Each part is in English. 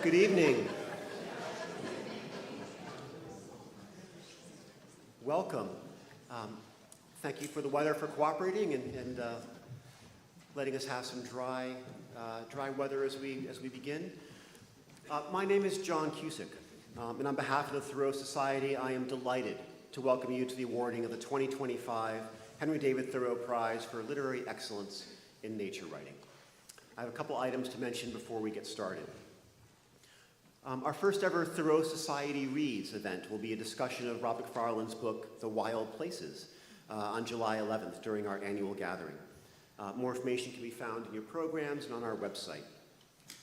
Good evening. Welcome. Thank you for the weather for cooperating and letting us have some dry weather as we begin. My name is John Cusick, and on behalf of the Thoreau Society, I am delighted to welcome you to the awarding of the 2025 Henry David Thoreau Prize for Literary Excellence in Nature Writing. I have a couple items to mention before we get started. Our first ever Thoreau Society Reads event will be a discussion of Rob Macfarlane's book, The Wild Places, on July 11th during our annual gathering. More information can be found in your programs and on our website.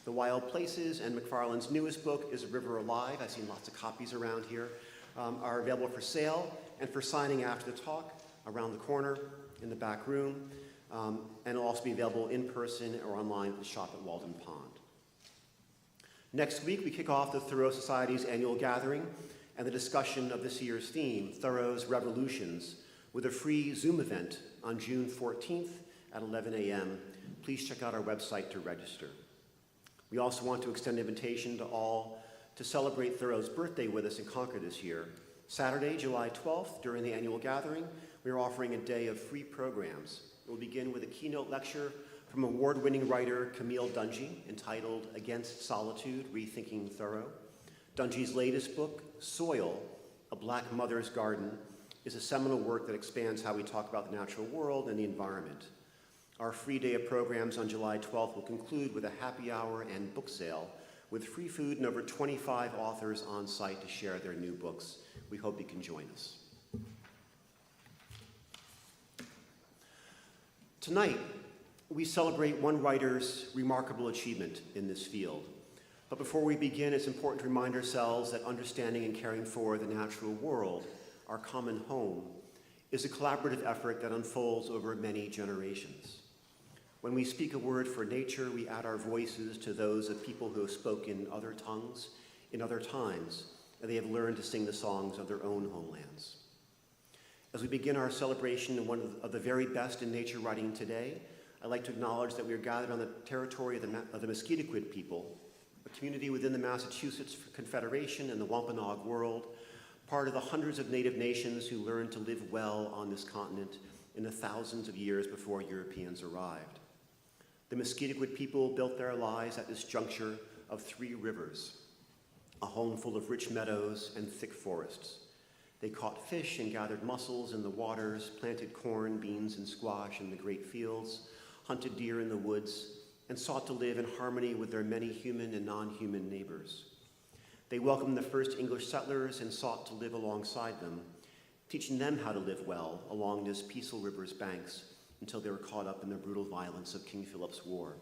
The Wild Places and Macfarlane's newest book is A River Alive. I've seen lots of copies around here, are available for sale and for signing after the talk around the corner in the back room, and it'll also be available in person or online at the shop at Walden Pond. Next week, we kick off the Thoreau Society's annual gathering and the discussion of this year's theme, Thoreau's Revolutions, with a free Zoom event on June 14th at 11 a.m. Please check out our website to register. We also want to extend an invitation to all to celebrate Thoreau's birthday with us in Concord this year. Saturday, July 12th, during the annual gathering, we are offering a day of free programs. We'll begin with a keynote lecture from award-winning writer Camille Dungy, entitled Against Solitude, Rethinking Thoreau. Dungy's latest book, Soil, A Black Mother's Garden, is a seminal work that expands how we talk about the natural world and the environment. Our free day of programs on July 12th will conclude with a happy hour and book sale with free food and over 25 authors on site to share their new books. We hope you can join us. Tonight, we celebrate one writer's remarkable achievement in this field. But before we begin, it's important to remind ourselves that understanding and caring for the natural world, our common home, is a collaborative effort that unfolds over many generations. When we speak a word for nature, we add our voices to those of people who have spoken other tongues in other times, and they have learned to sing the songs of their own homelands. As we begin our celebration of one of the very best in nature writing today, I'd like to acknowledge that we are gathered on the territory of the Musquetequid people, a community within the Massachusetts Confederation and the Wampanoag world, part of the hundreds of native nations who learned to live well on this continent in the thousands of years before Europeans arrived. The Musquetequid people built their lives at this juncture of three rivers, a home full of rich meadows and thick forests. They caught fish and gathered mussels in the waters, planted corn, beans, and squash in the great fields, hunted deer in the woods, and sought to live in harmony with their many human and non-human neighbors. They welcomed the first English settlers and sought to live alongside them, teaching them how to live well along this peaceful river's banks until they were caught up in the brutal violence of King Philip's War.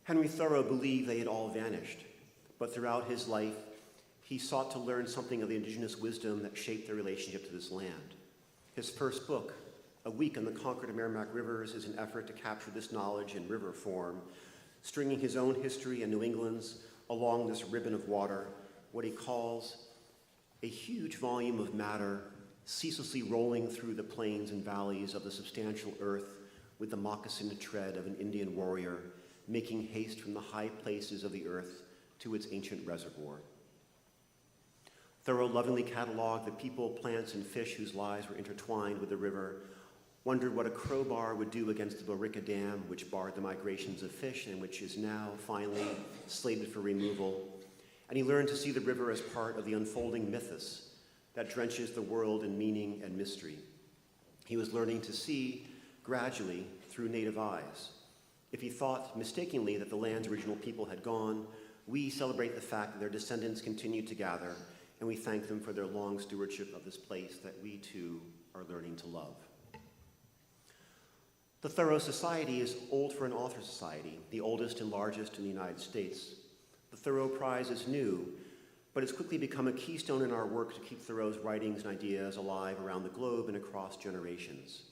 Henry Thoreau believed they had all vanished, but throughout his life, he sought to learn something of the indigenous wisdom that shaped their relationship to this land. His first book, A Week on the Concord and Merrimack Rivers, is an effort to capture this knowledge in river form, stringing his own history and New England's along this ribbon of water, what he calls a huge volume of matter ceaselessly rolling through the plains and valleys of the substantial earth with the moccasined tread of an Indian warrior, making haste from the high places of the earth to its ancient reservoir. Thoreau lovingly cataloged the people, plants, and fish whose lives were intertwined with the river, wondered what a crowbar would do against the Borica Dam, which barred the migrations of fish and which is now finally slated for removal. And he learned to see the river as part of the unfolding mythos that drenches the world in meaning and mystery. He was learning to see, gradually, through native eyes. If he thought mistakenly that the land's original people had gone, we celebrate the fact that their descendants continue to gather, and we thank them for their long stewardship of this place that we too are learning to love. The Thoreau Society is old for an author society, the oldest and largest in the United States. The Thoreau Prize is new, but it's quickly become a keystone in our work to keep Thoreau's writings and ideas alive around the globe and across generations.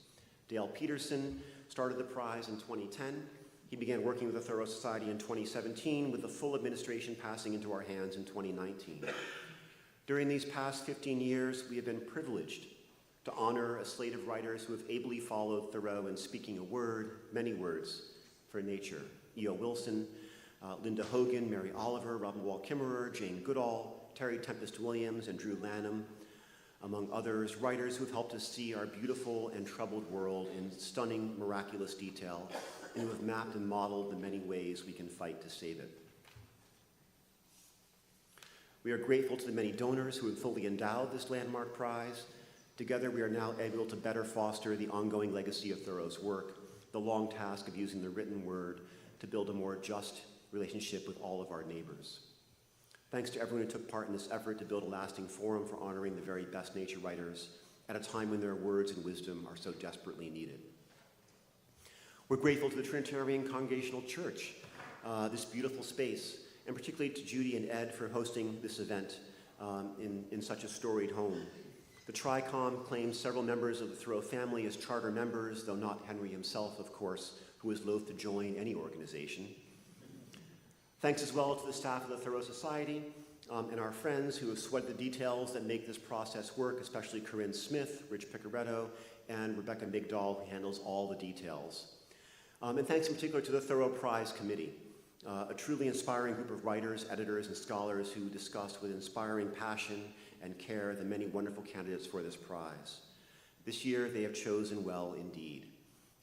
Dale Peterson started the prize in 2010. He began working with the Thoreau Society in 2017, with the full administration passing into our hands in 2019. During these past 15 years, we have been privileged to honor a slate of writers who have ably followed Thoreau in speaking a word, many words, for nature. E.O. Wilson, Linda Hogan, Mary Oliver, Robin Wall Kimmerer, Jane Goodall, Terry Tempest Williams, and Drew Lanham, among others, writers who have helped us see our beautiful and troubled world in stunning, miraculous detail, and who have mapped and modeled the many ways we can fight to save it. We are grateful to the many donors who have fully endowed this landmark prize. Together, we are now able to better foster the ongoing legacy of Thoreau's work, the long task of using the written word to build a more just relationship with all of our neighbors. Thanks to everyone who took part in this effort to build a lasting forum for honoring the very best nature writers at a time when their words and wisdom are so desperately needed. We're grateful to the Trinitarian Congregational Church, this beautiful space, and particularly to Judy and Ed for hosting this event in such a storied home. The TRICOM claims several members of the Thoreau family as charter members, though not Henry himself, of course, who is loath to join any organization. Thanks as well to the staff of the Thoreau Society and our friends who have sweated the details that make this process work, especially Corinne Smith, Rich Picaretto, and Rebecca Migdal, who handles all the details. And thanks in particular to the Thoreau Prize Committee, a truly inspiring group of writers, editors, and scholars who discussed with inspiring passion and care the many wonderful candidates for this prize. This year, they have chosen well indeed.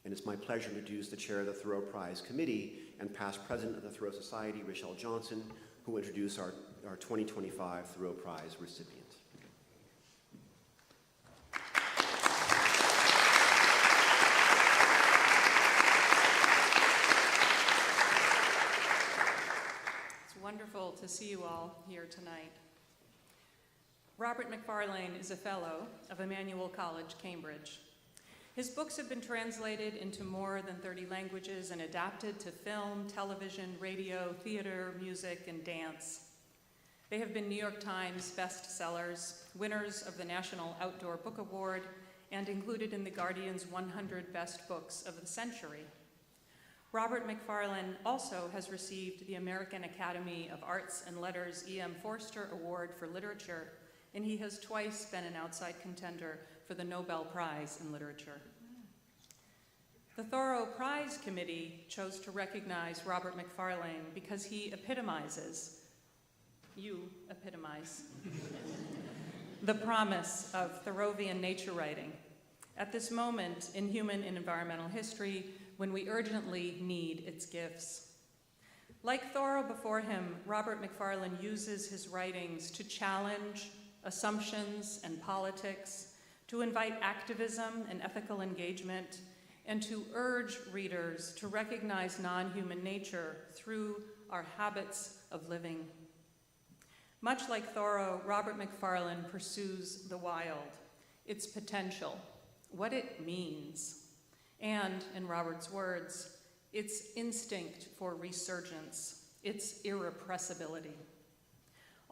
And it's my pleasure to introduce the chair of the Thoreau Prize Committee and past president of the Thoreau Society, Rochelle Johnson, who will introduce our 2025 Thoreau Prize recipient. It's wonderful to see you all here tonight. Robert Macfarlane is a fellow of Emmanuel College, Cambridge. His books have been translated into more than 30 languages and adapted to film, television, radio, theater, music, and dance. They have been New York Times bestsellers, winners of the National Outdoor Book Award, and included in The Guardian's 100 Best Books of the Century. Robert Macfarlane also has received the American Academy of Arts and Letters E.M. Forster Award for Literature, and he has twice been an outside contender for the Nobel Prize in Literature. The Thoreau Prize Committee chose to recognize Robert Macfarlane because he epitomizes, you epitomize, the promise of Thoreauvian nature writing at this moment in human and environmental history when we urgently need its gifts. Like Thoreau before him, Robert Macfarlane uses his writings to challenge assumptions and politics, to invite activism and ethical engagement, and to urge readers to recognize non-human nature through our habits of living. Much like Thoreau, Robert Macfarlane pursues the wild, its potential, what it means, and, in Robert's words, its instinct for resurgence, its irrepressibility.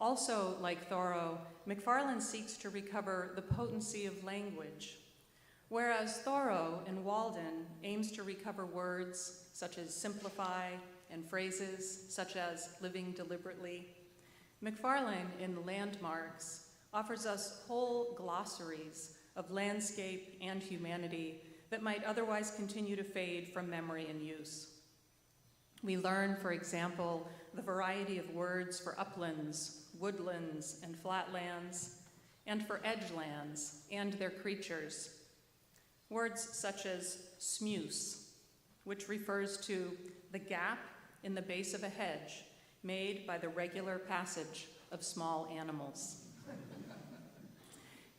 Also, like Thoreau, Macfarlane seeks to recover the potency of language, whereas Thoreau in Walden aims to recover words such as simplify and phrases such as living deliberately. Macfarlane in Landmarks offers us whole glossaries of landscape and humanity that might otherwise continue to fade from memory and use. We learn, for example, the variety of words for uplands, woodlands, and flatlands, and for edgelands and their creatures. Words such as smuse, which refers to the gap in the base of a hedge made by the regular passage of small animals.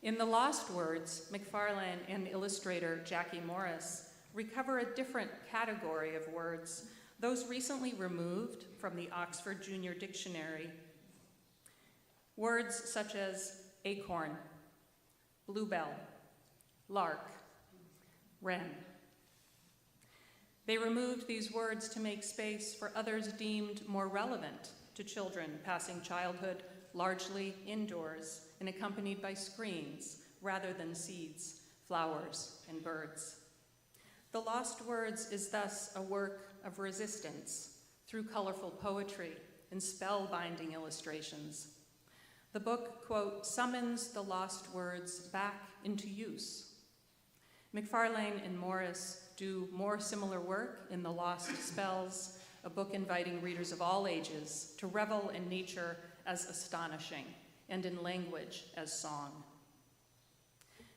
In The Lost Words, Macfarlane and illustrator Jackie Morris recover a different category of words, those recently removed from the Oxford Junior Dictionary. Words such as acorn, bluebell, lark, wren. They removed these words to make space for others deemed more relevant to children passing childhood largely indoors and accompanied by screens rather than seeds, flowers, and birds. The Lost Words is thus a work of resistance through colorful poetry and spellbinding illustrations. The book, quote, summons the lost words back into use. Macfarlane and Morris do more similar work in The Lost Spells, a book inviting readers of all ages to revel in nature as astonishing and in language as song.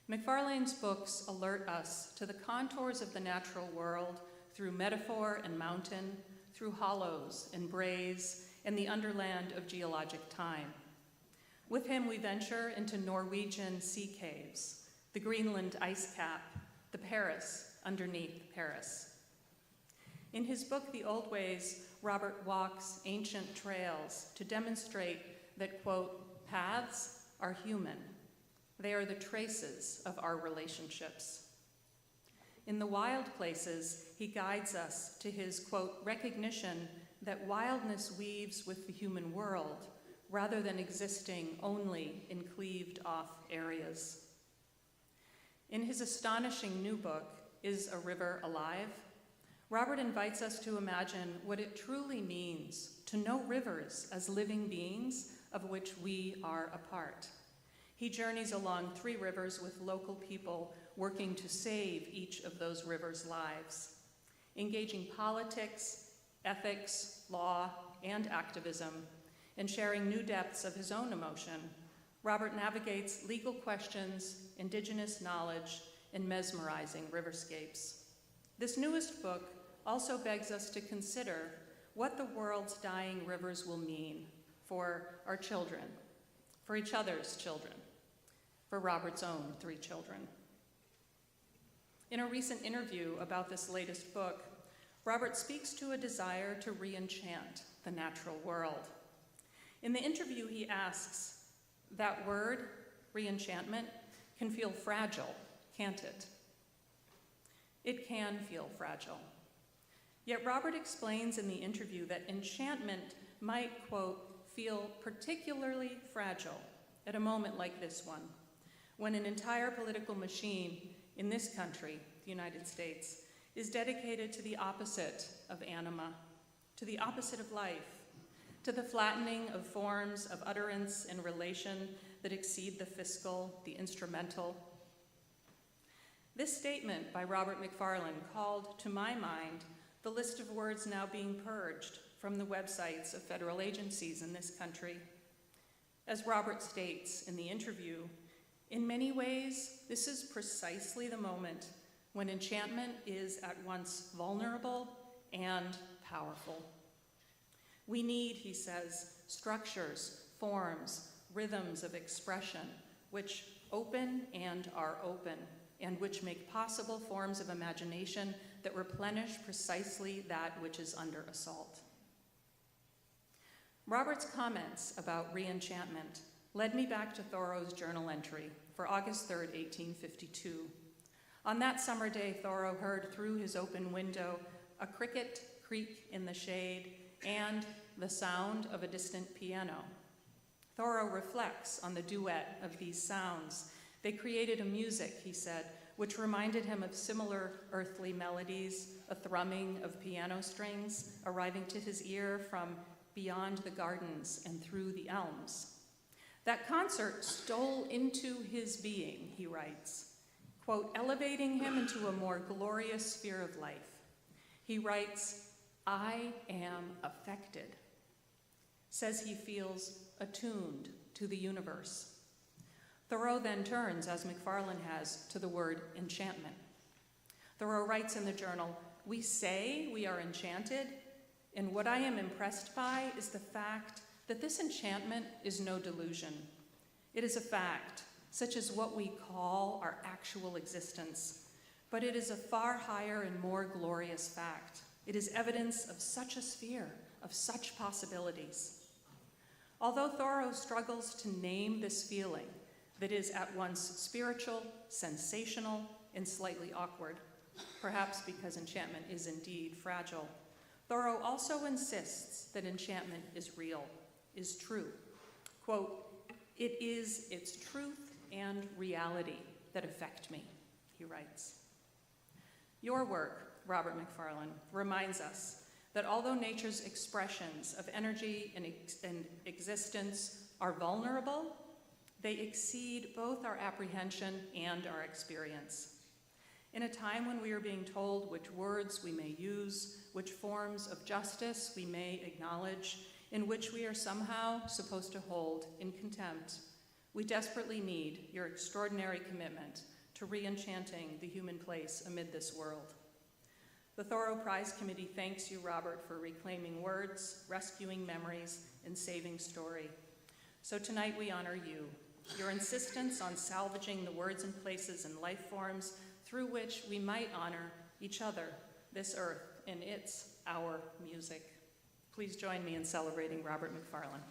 Macfarlane's books alert us to the contours of the natural world through metaphor and mountain, through hollows and braes, and the underland of geologic time. With him, we venture into Norwegian sea caves, the Greenland ice cap, the Paris underneath Paris. In his book, The Old Ways, Robert walks ancient trails to demonstrate that, quote, paths are human. They are the traces of our relationships. In the wild places, he guides us to his, quote, recognition that wildness weaves with the human world rather than existing only in cleaved-off areas. In his astonishing new book, Is a River Alive?, Robert invites us to imagine what it truly means to know rivers as living beings of which we are a part. He journeys along 3 rivers with local people working to save each of those rivers' lives. Engaging politics, ethics, law, and activism, and sharing new depths of his own emotion, Robert navigates legal questions, indigenous knowledge, and mesmerizing riverscapes. This newest book also begs us to consider what the world's dying rivers will mean for our children, for each other's children, for Robert's own 3 children. In a recent interview about this latest book, Robert speaks to a desire to re-enchant the natural world. In the interview, he asks, that word, re-enchantment, can feel fragile, can't it? It can feel fragile. Yet Robert explains in the interview that enchantment might, quote, feel particularly fragile at a moment like this one, when an entire political machine in this country, the United States, is dedicated to the opposite of anima, to the opposite of life, to the flattening of forms of utterance and relation that exceed the fiscal, the instrumental. This statement by Robert Macfarlane called to my mind the list of words now being purged from the websites of federal agencies in this country. As Robert states in the interview, in many ways, this is precisely the moment when enchantment is at once vulnerable and powerful. We need, he says, structures, forms, rhythms of expression which open and are open, and which make possible forms of imagination that replenish precisely that which is under assault. Robert's comments about re-enchantment led me back to Thoreau's journal entry for August 3rd, 1852. On that summer day, Thoreau heard through his open window a cricket creak in the shade and the sound of a distant piano. Thoreau reflects on the duet of these sounds. They created a music, he said, which reminded him of similar earthly melodies, a thrumming of piano strings arriving to his ear from beyond the gardens and through the elms. That concert stole into his being, he writes, quote, elevating him into a more glorious sphere of life. He writes, I am affected, says he feels attuned to the universe. Thoreau then turns, as Macfarlane has, to the word enchantment. Thoreau writes in the journal, we say we are enchanted, and what I am impressed by is the fact that this enchantment is no delusion. It is a fact, such as what we call our actual existence, but it is a far higher and more glorious fact. It is evidence of such a sphere, of such possibilities. Although Thoreau struggles to name this feeling that is at once spiritual, sensational, and slightly awkward, perhaps because enchantment is indeed fragile, Thoreau also insists that enchantment is real, is true. Quote, it is its truth and reality that affect me, he writes. Your work, Robert Macfarlane, reminds us that although nature's expressions of energy and existence are vulnerable, they exceed both our apprehension and our experience. In a time when we are being told which words we may use, which forms of justice we may acknowledge, in which we are somehow supposed to hold in contempt, we desperately need your extraordinary commitment to re-enchanting the human place amid this world. The Thoreau Prize Committee thanks you, Robert, for reclaiming words, rescuing memories, and saving story. So tonight we honor you, your insistence on salvaging the words and places and life forms through which we might honor each other, this earth, and our music. Please join me in celebrating Robert Macfarlane.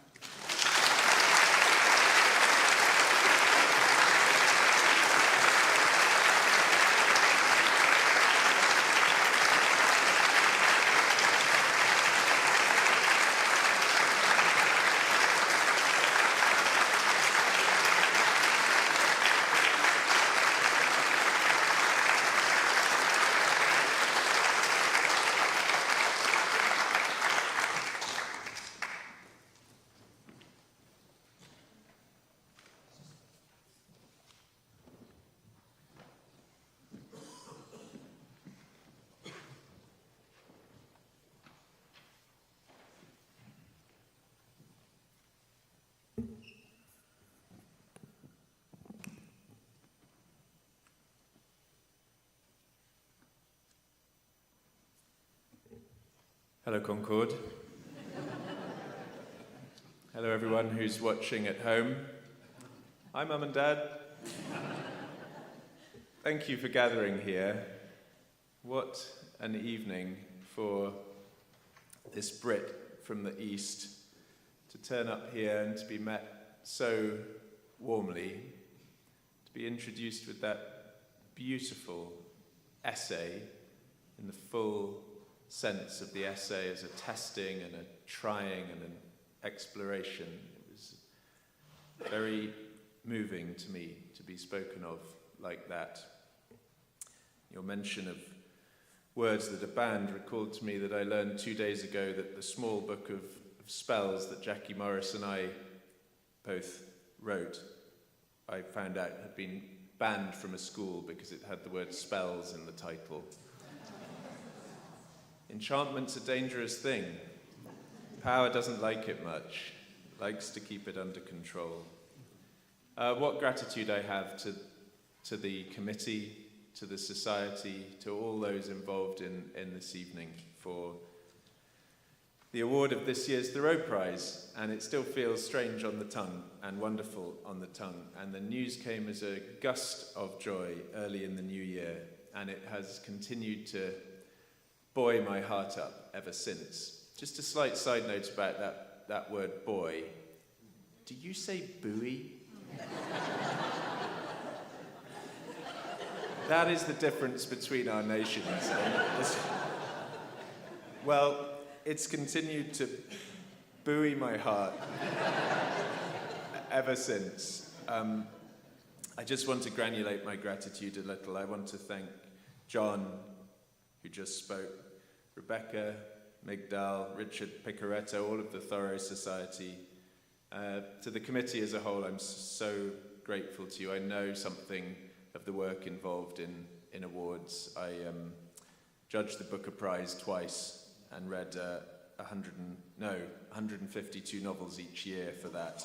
Hello, Concord. Hello, everyone who's watching at home. Hi, Mum and Dad. Thank you for gathering here. What an evening for this Brit from the East to turn up here and to be met so warmly, to be introduced with that beautiful essay in the full sense of the essay as a testing and a trying and an exploration. It was very moving to me to be spoken of like that. Your mention of words that are banned recalled to me that I learned 2 days ago that the small book of spells that Jackie Morris and I both wrote, I found out had been banned from a school because it had the word spells in the title. Enchantment's a dangerous thing. Power doesn't like it much, likes to keep it under control. What gratitude I have to the committee, to the society, to all those involved in this evening for the award of this year's Thoreau Prize, and it still feels strange on the tongue and wonderful on the tongue. And the news came as a gust of joy early in the new year, and it has continued to buoy my heart up ever since. Just a slight side note about that word buoy. Do you say buoy? That is the difference between our nations. Well, it's continued to buoy my heart ever since. I just want to granulate my gratitude a little. I want to thank John, who just spoke, Rebecca, Migdal, Richard Picaretto, all of the Thoreau Society. To the committee as a whole, I'm so grateful to you. I know something of the work involved in awards. I judged the Booker Prize twice and read 152 novels each year for that.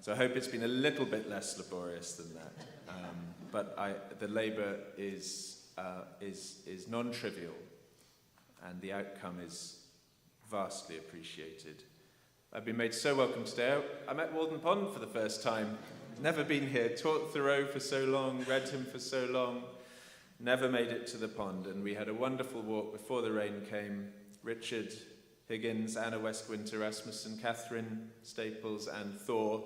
So I hope it's been a little bit less laborious than that. But the labour is non-trivial, and the outcome is vastly appreciated. I've been made so welcome today. I'm at Walden Pond for the first time. Never been here, taught Thoreau for so long, read him for so long, never made it to the pond. And we had a wonderful walk before the rain came. Richard Higgins, Anna Westwinter Rasmussen, Catherine Staples, and Thor,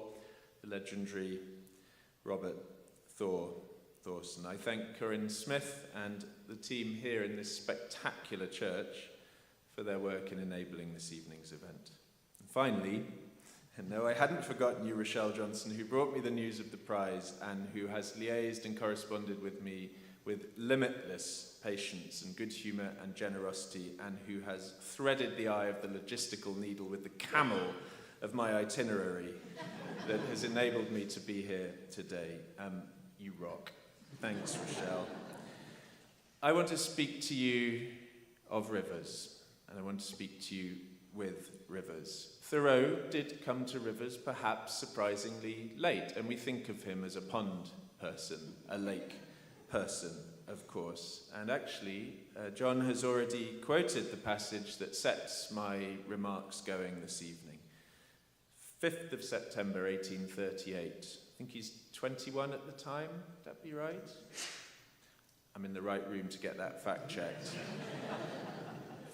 the legendary Robert Thorson. I thank Corinne Smith and the team here in this spectacular church for their work in enabling this evening's event. And finally, and no, I hadn't forgotten you, Rochelle Johnson, who brought me the news of the prize and who has liaised and corresponded with me with limitless patience and good humour and generosity, and who has threaded the eye of the logistical needle with the camel of my itinerary that has enabled me to be here today. You rock. Thanks, Rochelle. I want to speak to you of rivers, and I want to speak to you with rivers. Thoreau did come to rivers perhaps surprisingly late, and we think of him as a pond person, a lake person, of course. And actually, John has already quoted the passage that sets my remarks going this evening. 5th of September, 1838. I think he's 21 at the time. Would that be right? I'm in the right room to get that fact checked.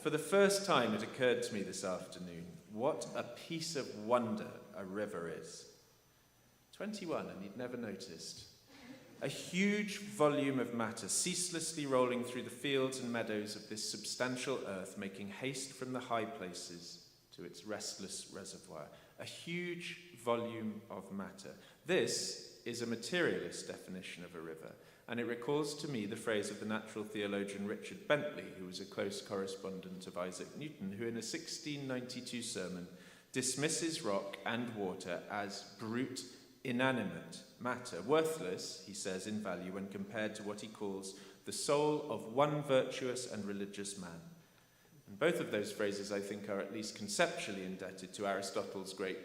For the first time, it occurred to me this afternoon what a piece of wonder a river is. 21, and he'd never noticed. A huge volume of matter ceaselessly rolling through the fields and meadows of this substantial earth, making haste from the high places to its restless reservoir. A huge volume of matter. This is a materialist definition of a river, and it recalls to me the phrase of the natural theologian Richard Bentley, who was a close correspondent of Isaac Newton, who in a 1692 sermon dismisses rock and water as brute, inanimate matter, worthless, he says, in value when compared to what he calls the soul of one virtuous and religious man. And both of those phrases, I think, are at least conceptually indebted to Aristotle's great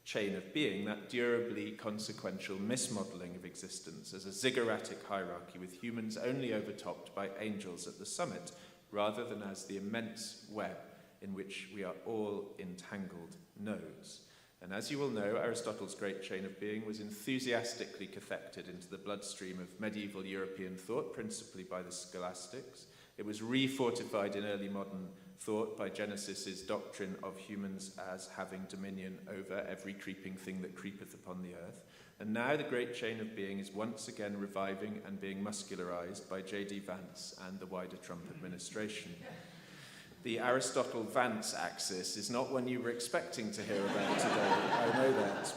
chain of being, that durably consequential mismodelling of existence as a ziggoratic hierarchy with humans only overtopped by angels at the summit, rather than as the immense web in which we are all entangled nodes. And as you will know, Aristotle's great chain of being was enthusiastically cathected into the bloodstream of medieval European thought, principally by the scholastics. It was refortified in early modern thought by Genesis's doctrine of humans as having dominion over every creeping thing that creepeth upon the earth. And now the great chain of being is once again reviving and being muscularized by J.D. Vance and the wider Trump administration. The Aristotle-Vance axis is not one you were expecting to hear about today, I know that,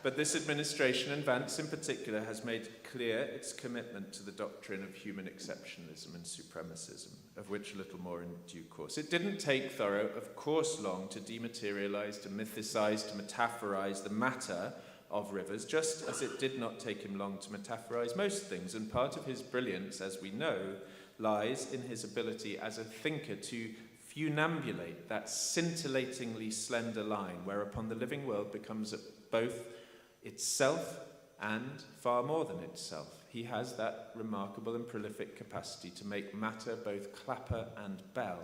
but this administration, and Vance in particular, has made clear its commitment to the doctrine of human exceptionalism and supremacism, of which a little more in due course. It didn't take Thoreau, of course, long to dematerialize, to mythicize, to metaphorize the matter of rivers, just as it did not take him long to metaphorize most things, and part of his brilliance, as we know, lies in his ability as a thinker to funambulate that scintillatingly slender line whereupon the living world becomes both itself and far more than itself. He has that remarkable and prolific capacity to make matter both clapper and bell,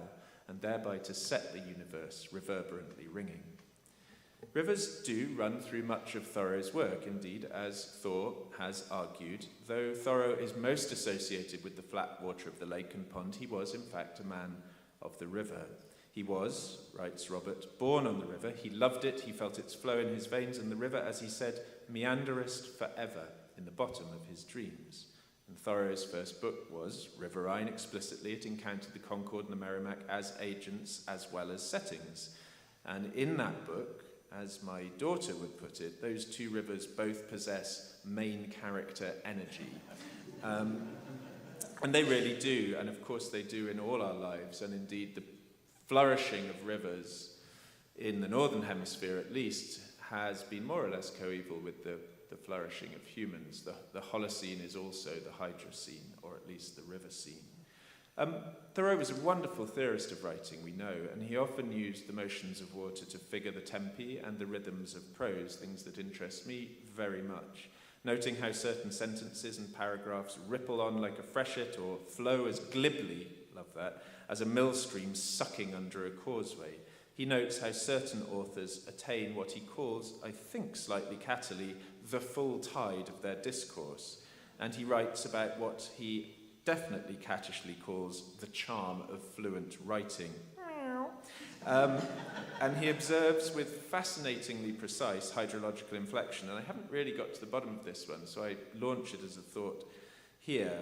and thereby to set the universe reverberantly ringing. Rivers do run through much of Thoreau's work, indeed, as Thor has argued. Though Thoreau is most associated with the flat water of the lake and pond, he was, in fact, a man of the river. He was, writes Robert, born on the river. He loved it, he felt its flow in his veins, and the river, as he said, meanderest forever in the bottom of his dreams. And Thoreau's first book was Riverine. Explicitly, it encountered the Concord and the Merrimack as agents as well as settings. And in that book, as my daughter would put it, those two rivers both possess main character energy. And they really do, and of course they do in all our lives, and indeed the flourishing of rivers in the northern hemisphere at least has been more or less coeval with the flourishing of humans. The Holocene is also the Hydrocene, or at least the river scene. Thoreau was a wonderful theorist of writing, we know, and he often used the motions of water to figure the tempi and the rhythms of prose, things that interest me very much, noting how certain sentences and paragraphs ripple on like a freshet or flow as glibly, love that, as a millstream sucking under a causeway. He notes how certain authors attain what he calls, I think slightly cattily, the full tide of their discourse, and he writes about what he definitely cattishly calls the charm of fluent writing. And he observes with fascinatingly precise hydrological inflection, and I haven't really got to the bottom of this one, so I launch it as a thought here.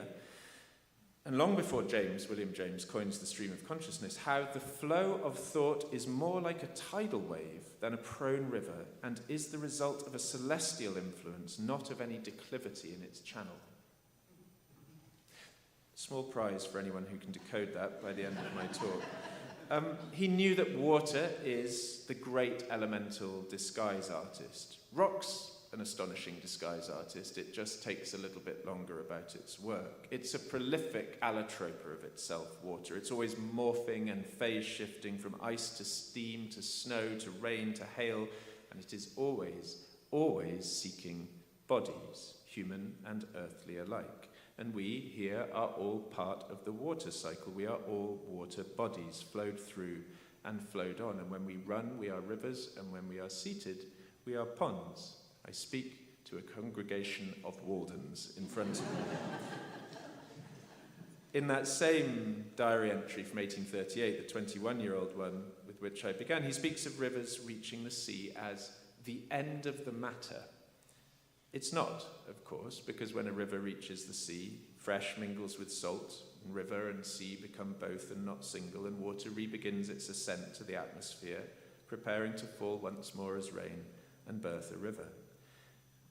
And long before William James coins the stream of consciousness, how the flow of thought is more like a tidal wave than a prone river, and is the result of a celestial influence, not of any declivity in its channel. Small prize for anyone who can decode that by the end of my talk. He knew that water is the great elemental disguise artist. Rocks an astonishing disguise artist. It just takes a little bit longer about its work. It's a prolific allotroper of itself, water. It's always morphing and phase shifting from ice to steam to snow to rain to hail, and it is always, always seeking bodies, human and earthly alike. And we here are all part of the water cycle. We are all water bodies, flowed through and flowed on. And when we run, we are rivers, and when we are seated, we are ponds. I speak to a congregation of Waldens in front of me. In that same diary entry from 1838, the 21-year-old one with which I began, he speaks of rivers reaching the sea as the end of the matter. It's not, of course, because when a river reaches the sea, fresh mingles with salt, and river and sea become both and not single, and water re-begins its ascent to the atmosphere, preparing to fall once more as rain and birth a river.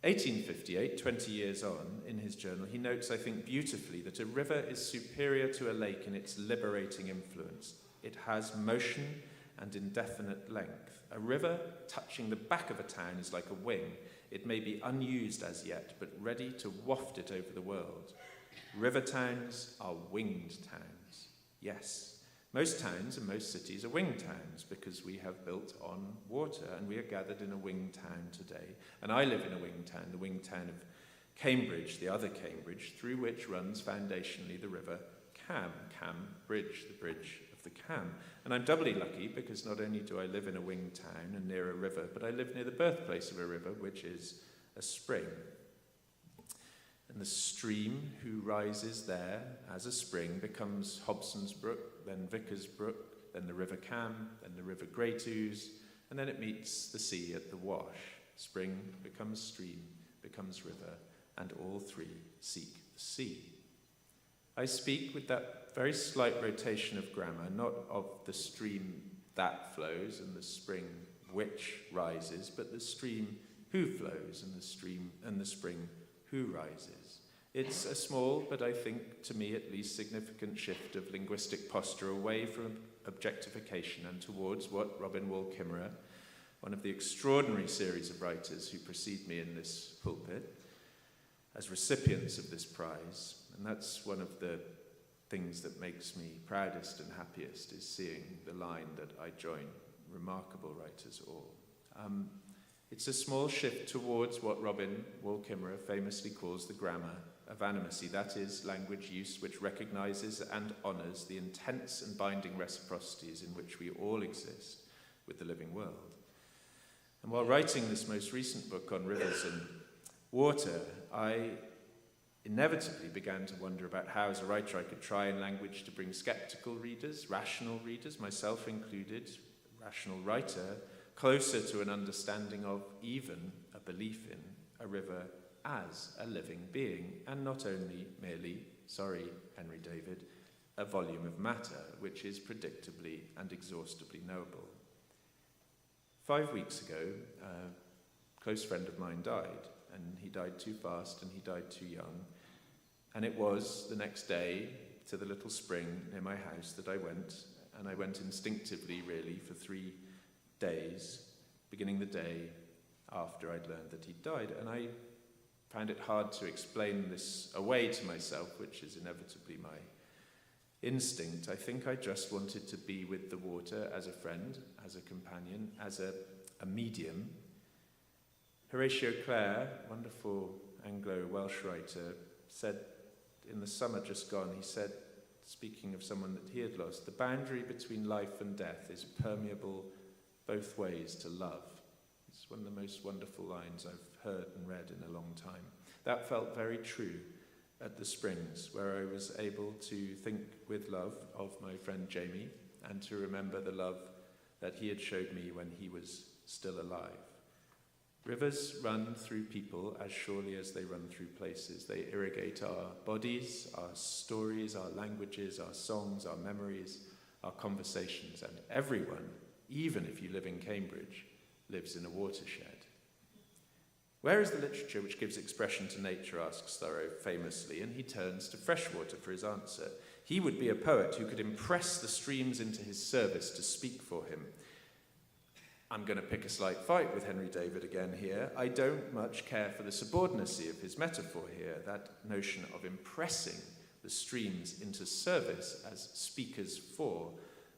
1858, 20 years on, in his journal, he notes, I think, beautifully that a river is superior to a lake in its liberating influence. It has motion and indefinite length. A river touching the back of a town is like a wing. It may be unused as yet, but ready to waft it over the world. River towns are winged towns. Yes, most towns and most cities are winged towns because we have built on water, and we are gathered in a winged town today. And I live in a winged town, the winged town of Cambridge, the other Cambridge, through which runs foundationally the river Cam Bridge, the bridge of the Cam. And I'm doubly lucky because not only do I live in a winged town and near a river, but I live near the birthplace of a river, which is a spring. And the stream who rises there as a spring becomes Hobson's Brook, then Vickers Brook, then the River Cam, then the River Greatouse, and then it meets the sea at the Wash. Spring becomes stream, becomes river, and all three seek the sea. I speak with that very slight rotation of grammar, not of the stream that flows and the spring which rises, but the stream who flows and the stream and the spring who rises. It's a small, but I think, to me at least, significant shift of linguistic posture away from objectification and towards what Robin Wall Kimmerer, one of the extraordinary series of writers who precede me in this pulpit, as recipients of this prize, and that's one of the things that makes me proudest and happiest, is seeing the line that I join remarkable writers all. It's a small shift towards what Robin Wall Kimmerer famously calls the grammar of animacy, that is, language use which recognizes and honors the intense and binding reciprocities in which we all exist with the living world. And while writing this most recent book on rivers and water, I inevitably began to wonder about how, as a writer, I could try in language to bring skeptical readers, rational readers, myself included, rational writer, closer to an understanding of, even a belief in, a river as a living being, and not only merely, sorry, Henry David, a volume of matter, which is predictably and exhaustively knowable. 5 weeks ago, a close friend of mine died, and he died too fast and he died too young. And it was the next day to the little spring near my house that I went, and I went instinctively, really, for 3 days, beginning the day after I'd learned that he'd died. And I found it hard to explain this away to myself, which is inevitably my instinct. I think I just wanted to be with the water as a friend, as a companion, as a medium. Horatio Clare, wonderful Anglo-Welsh writer, said in the summer just gone, he said, speaking of someone that he had lost, the boundary between life and death is permeable both ways to love. It's one of the most wonderful lines I've heard and read in a long time. That felt very true at the Springs, where I was able to think with love of my friend Jamie and to remember the love that he had showed me when he was still alive. Rivers run through people as surely as they run through places. They irrigate our bodies, our stories, our languages, our songs, our memories, our conversations, and everyone, even if you live in Cambridge, lives in a watershed. Where is the literature which gives expression to nature, asks Thoreau famously, and he turns to freshwater for his answer. He would be a poet who could impress the streams into his service to speak for him. I'm going to pick a slight fight with Henry David again here. I don't much care for the subordinacy of his metaphor here, that notion of impressing the streams into service as speakers for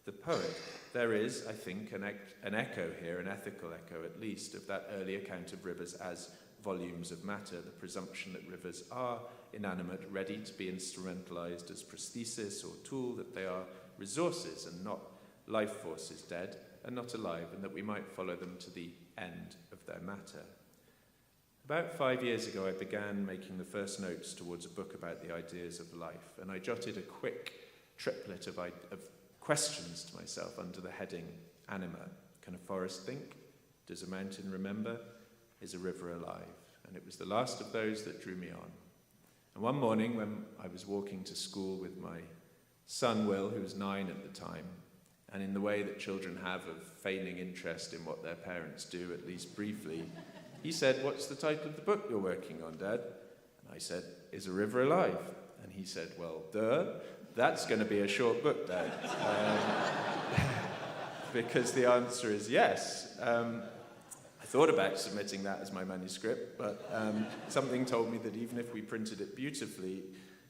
the poet. There is, I think, an echo here, an ethical echo at least, of that early account of rivers as volumes of matter, the presumption that rivers are inanimate, ready to be instrumentalized as prosthesis or tool, that they are resources and not life forces, dead and not alive, and that we might follow them to the end of their matter. About 5 years ago, I began making the first notes towards a book about the ideas of life, and I jotted a quick triplet of questions to myself under the heading anima. Can a forest think? Does a mountain remember? Is a river alive? And it was the last of those that drew me on. And one morning when I was walking to school with my son Will, who was 9 at the time, and in the way that children have of feigning interest in what their parents do, at least briefly, he said, "What's the title of the book you're working on, Dad?" And I said, "Is a river alive?" And he said, "Well, duh, that's going to be a short book, Dad." Because the answer is yes. I thought about submitting that as my manuscript, but something told me that even if we printed it beautifully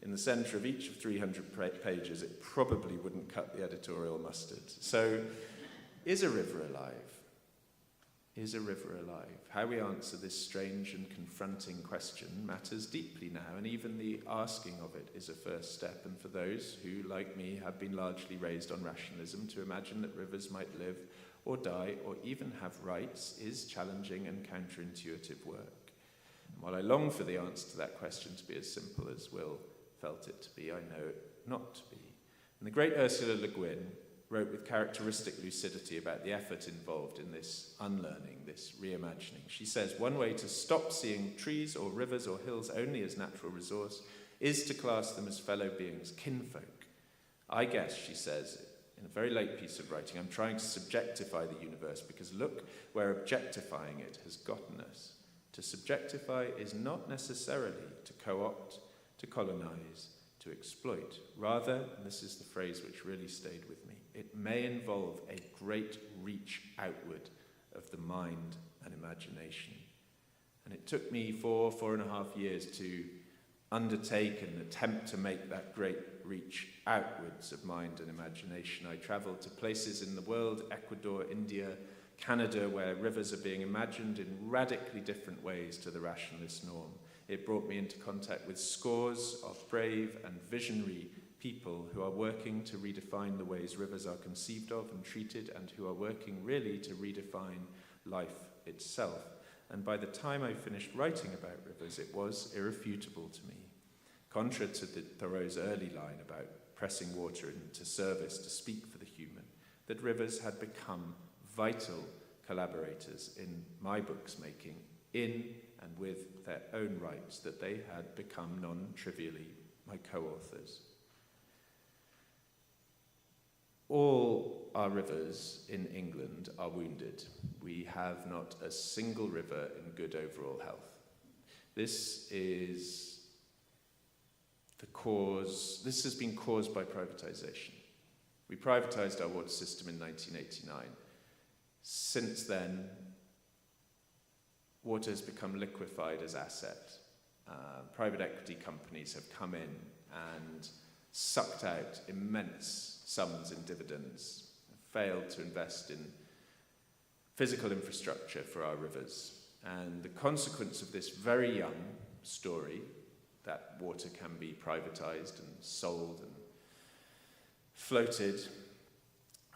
in the centre of each of 300 pages, it probably wouldn't cut the editorial mustard. So, is a river alive? Is a river alive? How we answer this strange and confronting question matters deeply now, and even the asking of it is a first step. And for those who, like me, have been largely raised on rationalism, to imagine that rivers might live or die or even have rights is challenging and counterintuitive work. And while I long for the answer to that question to be as simple as Will felt it to be, I know it not to be. And the great Ursula Le Guin wrote with characteristic lucidity about the effort involved in this unlearning, this reimagining. She says, one way to stop seeing trees or rivers or hills only as natural resource is to class them as fellow beings, kinfolk. I guess, she says, in a very late piece of writing, I'm trying to subjectify the universe because look where objectifying it has gotten us. To subjectify is not necessarily to co-opt, to colonize, to exploit. Rather, and this is the phrase which really stayed with me, it may involve a great reach outward of the mind and imagination. And it took me 4.5 years to undertake and attempt to make that great reach outwards of mind and imagination. I travelled to places in the world, Ecuador, India, Canada, where rivers are being imagined in radically different ways to the rationalist norm. It brought me into contact with scores of brave and visionary people who are working to redefine the ways rivers are conceived of and treated, and who are working really to redefine life itself. And by the time I finished writing about rivers, it was irrefutable to me. Contra to Thoreau's early line about pressing water into service to speak for the human, that rivers had become vital collaborators in my book's making, in and with their own rights, that they had become non-trivially my co-authors. All our rivers in England are wounded. We have not a single river in good overall health. This is the cause, this has been caused by privatization. We privatized our water system in 1989. Since then, water has become liquefied as asset. Private equity companies have come in and sucked out immense sums in dividends, failed to invest in physical infrastructure for our rivers. And the consequence of this very young story, that water can be privatized and sold and floated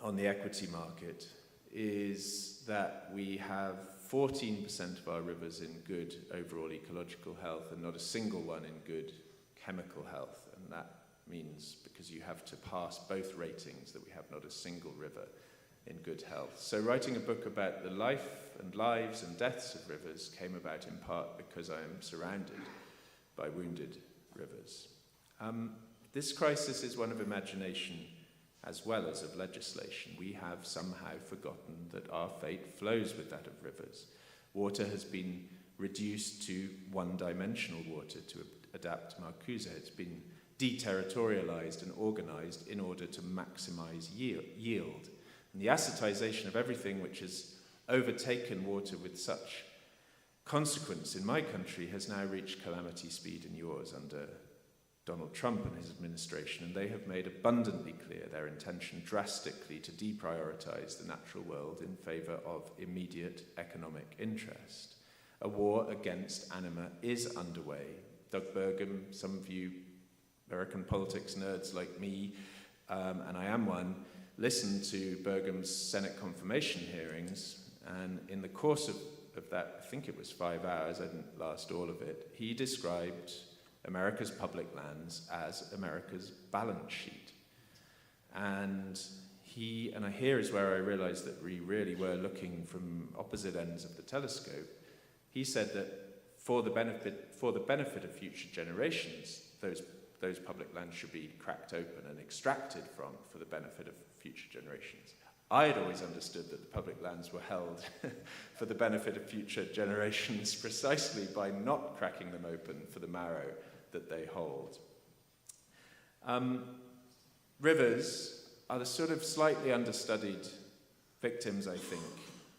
on the equity market, is that we have 14% of our rivers in good overall ecological health and not a single one in good chemical health. And that means, because you have to pass both ratings, that we have not a single river in good health. So writing a book about the life and lives and deaths of rivers came about in part because I am surrounded by wounded rivers. This crisis is one of imagination as well as of legislation. We have somehow forgotten that our fate flows with that of rivers. Water has been reduced to one-dimensional water, to adapt Marcuse. It's been deterritorialized and organized in order to maximize yield. And the assetization of everything which has overtaken water with such consequence in my country has now reached calamity speed in yours under Donald Trump and his administration, and they have made abundantly clear their intention drastically to deprioritize the natural world in favor of immediate economic interest. A war against anima is underway. Doug Burgum, some of you American politics nerds like me, and I am one, listened to Burgum's Senate confirmation hearings, and in the course of that, I think it was 5 hours, I didn't last all of it, he described America's public lands as America's balance sheet. And here is where I realized that we really were looking from opposite ends of the telescope. He said that for the benefit of future generations, those public lands should be cracked open and extracted for the benefit of future generations. I had always understood that the public lands were held for the benefit of future generations precisely by not cracking them open for the marrow that they hold. Rivers are the sort of slightly understudied victims, I think,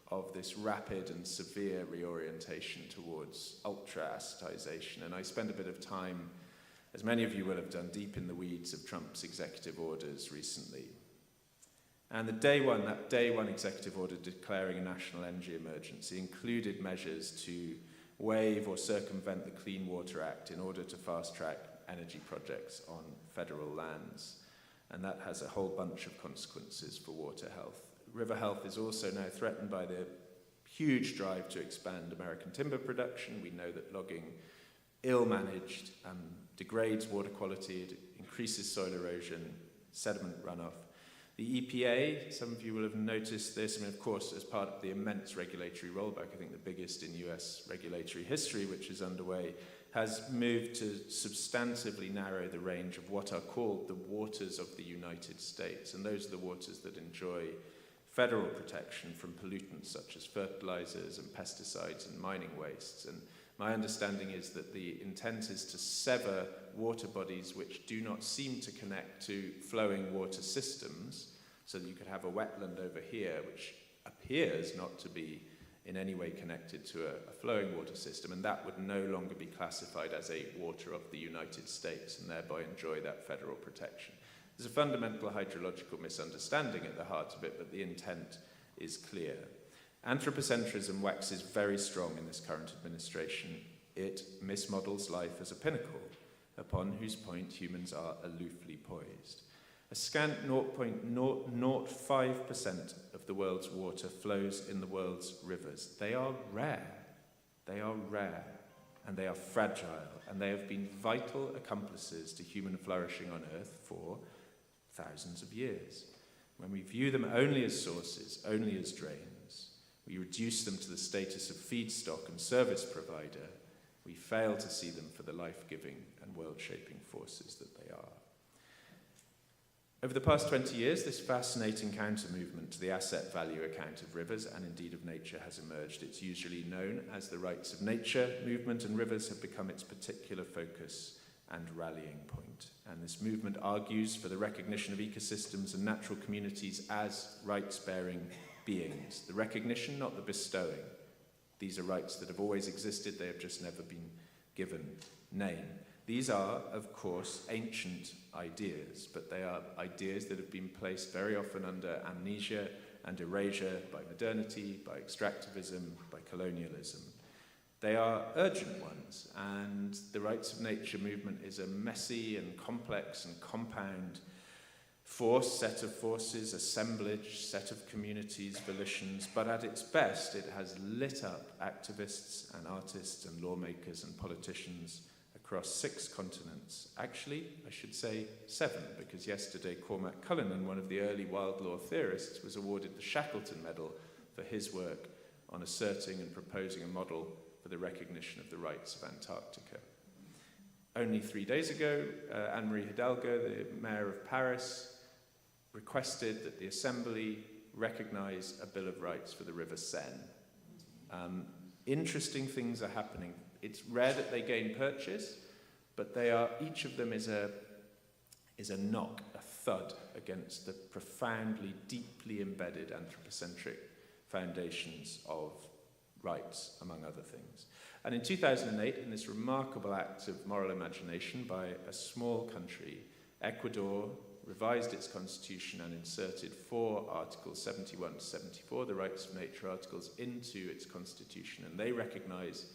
of this rapid and severe reorientation towards ultra-ascetization. And I spend a bit of time, as many of you will have done, deep in the weeds of Trump's executive orders recently. And that day one executive order declaring a national energy emergency included measures to waive or circumvent the Clean Water Act in order to fast-track energy projects on federal lands. And that has a whole bunch of consequences for water health. River health is also now threatened by the huge drive to expand American timber production. We know that logging, ill-managed, degrades water quality, it increases soil erosion, sediment runoff. The EPA, some of you will have noticed this, of course, as part of the immense regulatory rollback, I think the biggest in US regulatory history, which is underway, has moved to substantively narrow the range of what are called the waters of the United States. And those are the waters that enjoy federal protection from pollutants such as fertilizers and pesticides and mining wastes. And my understanding is that the intent is to sever water bodies which do not seem to connect to flowing water systems, so that you could have a wetland over here which appears not to be in any way connected to a flowing water system, and that would no longer be classified as a water of the United States and thereby enjoy that federal protection. There's a fundamental hydrological misunderstanding at the heart of it, but the intent is clear. Anthropocentrism waxes very strong in this current administration. It mismodels life as a pinnacle, upon whose point humans are aloofly poised. A scant 0.005% of the world's water flows in the world's rivers. They are rare. They are rare, and they are fragile, and they have been vital accomplices to human flourishing on Earth for thousands of years. When we view them only as sources, only as drains, we reduce them to the status of feedstock and service provider. We fail to see them for the life-giving and world-shaping forces that they are. Over the past 20 years, this fascinating counter-movement to the asset value account of rivers, and indeed of nature, has emerged. It's usually known as the rights of nature movement, and rivers have become its particular focus and rallying point. And this movement argues for the recognition of ecosystems and natural communities as rights-bearing beings. The recognition, not the bestowing. These are rights that have always existed, they have just never been given name. These are, of course, ancient ideas, but they are ideas that have been placed very often under amnesia and erasure by modernity, by extractivism, by colonialism. They are urgent ones, and the rights of nature movement is a messy and complex and compound set of forces, assemblage, set of communities, volitions, but at its best it has lit up activists and artists and lawmakers and politicians across 6 continents. Actually, I should say 7, because yesterday Cormac Cullinan, one of the early wild law theorists, was awarded the Shackleton Medal for his work on asserting and proposing a model for the recognition of the rights of Antarctica. Only 3 days ago, Anne-Marie Hidalgo, the mayor of Paris, requested that the Assembly recognize a Bill of Rights for the River Seine. Interesting things are happening. It's rare that they gain purchase, but they are, each of them is a knock, a thud against the profoundly, deeply embedded anthropocentric foundations of rights, among other things. And in 2008, in this remarkable act of moral imagination by a small country, Ecuador revised its constitution and inserted 4 Articles 71 to 74, the rights of nature articles, into its constitution. And they recognize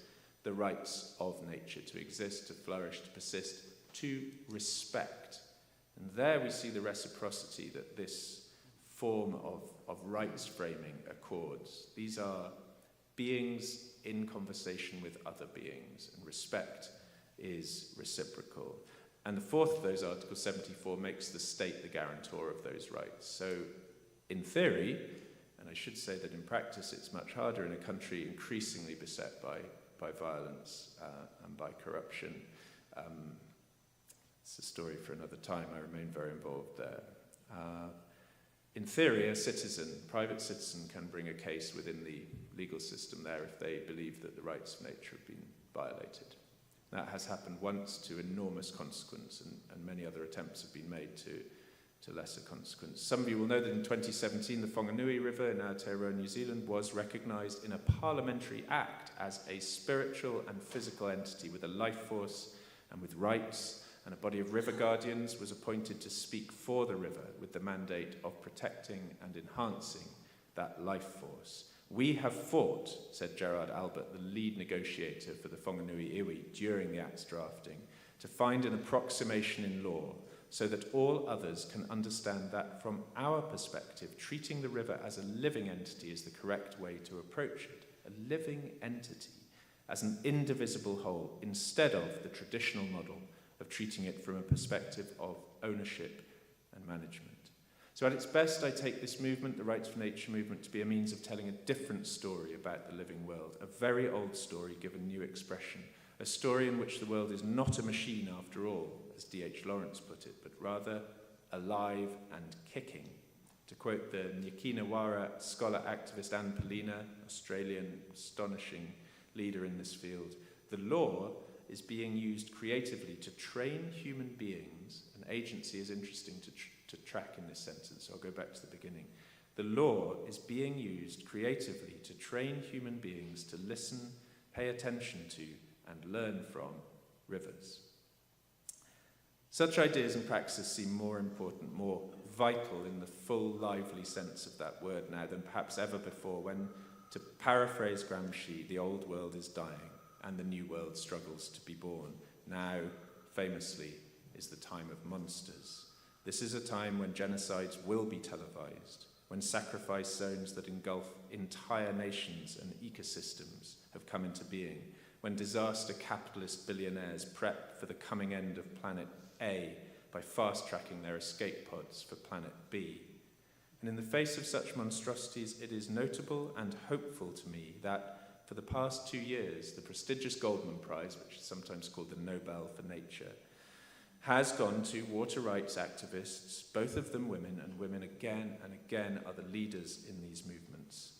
the rights of nature to exist, to flourish, to persist, to respect. And there we see the reciprocity that this form of rights framing accords. These are beings in conversation with other beings, and respect is reciprocal. And the 4th of those articles, 74, makes the state the guarantor of those rights. So in theory, and I should say that in practice it's much harder in a country increasingly beset by violence and by corruption. It's a story for another time. I remain very involved there. In theory, a private citizen, can bring a case within the legal system there if they believe that the rights of nature have been violated. That has happened once to enormous consequence, and many other attempts have been made to lesser consequence. Some of you will know that in 2017, the Whanganui River in Aotearoa, New Zealand, was recognised in a parliamentary act as a spiritual and physical entity with a life force and with rights, and a body of river guardians was appointed to speak for the river with the mandate of protecting and enhancing that life force. We have fought, said Gerard Albert, the lead negotiator for the Whanganui Iwi during the Act's drafting, to find an approximation in law so that all others can understand that from our perspective, treating the river as a living entity is the correct way to approach it. A living entity as an indivisible whole, instead of the traditional model of treating it from a perspective of ownership and management. So at its best, I take this movement, the Rights for Nature movement, to be a means of telling a different story about the living world, a very old story given new expression, a story in which the world is not a machine after all, as D.H. Lawrence put it, but rather alive and kicking. To quote the Nyakinawara scholar activist Anne Polina, Australian astonishing leader in this field, the law is being used creatively to train human beings. An agency is interesting to track in this sentence, so I'll go back to the beginning. The law is being used creatively to train human beings to listen, pay attention to, and learn from rivers. Such ideas and practices seem more important, more vital in the full, lively sense of that word now than perhaps ever before, when, to paraphrase Gramsci, the old world is dying and the new world struggles to be born. Now, famously, is the time of monsters. This is a time when genocides will be televised, when sacrifice zones that engulf entire nations and ecosystems have come into being, when disaster capitalist billionaires prep for the coming end of Planet A by fast-tracking their escape pods for Planet B. And in the face of such monstrosities, it is notable and hopeful to me that for the past 2 years, the prestigious Goldman Prize, which is sometimes called the Nobel for Nature, has gone to water rights activists, both of them women, and women again and again are the leaders in these movements,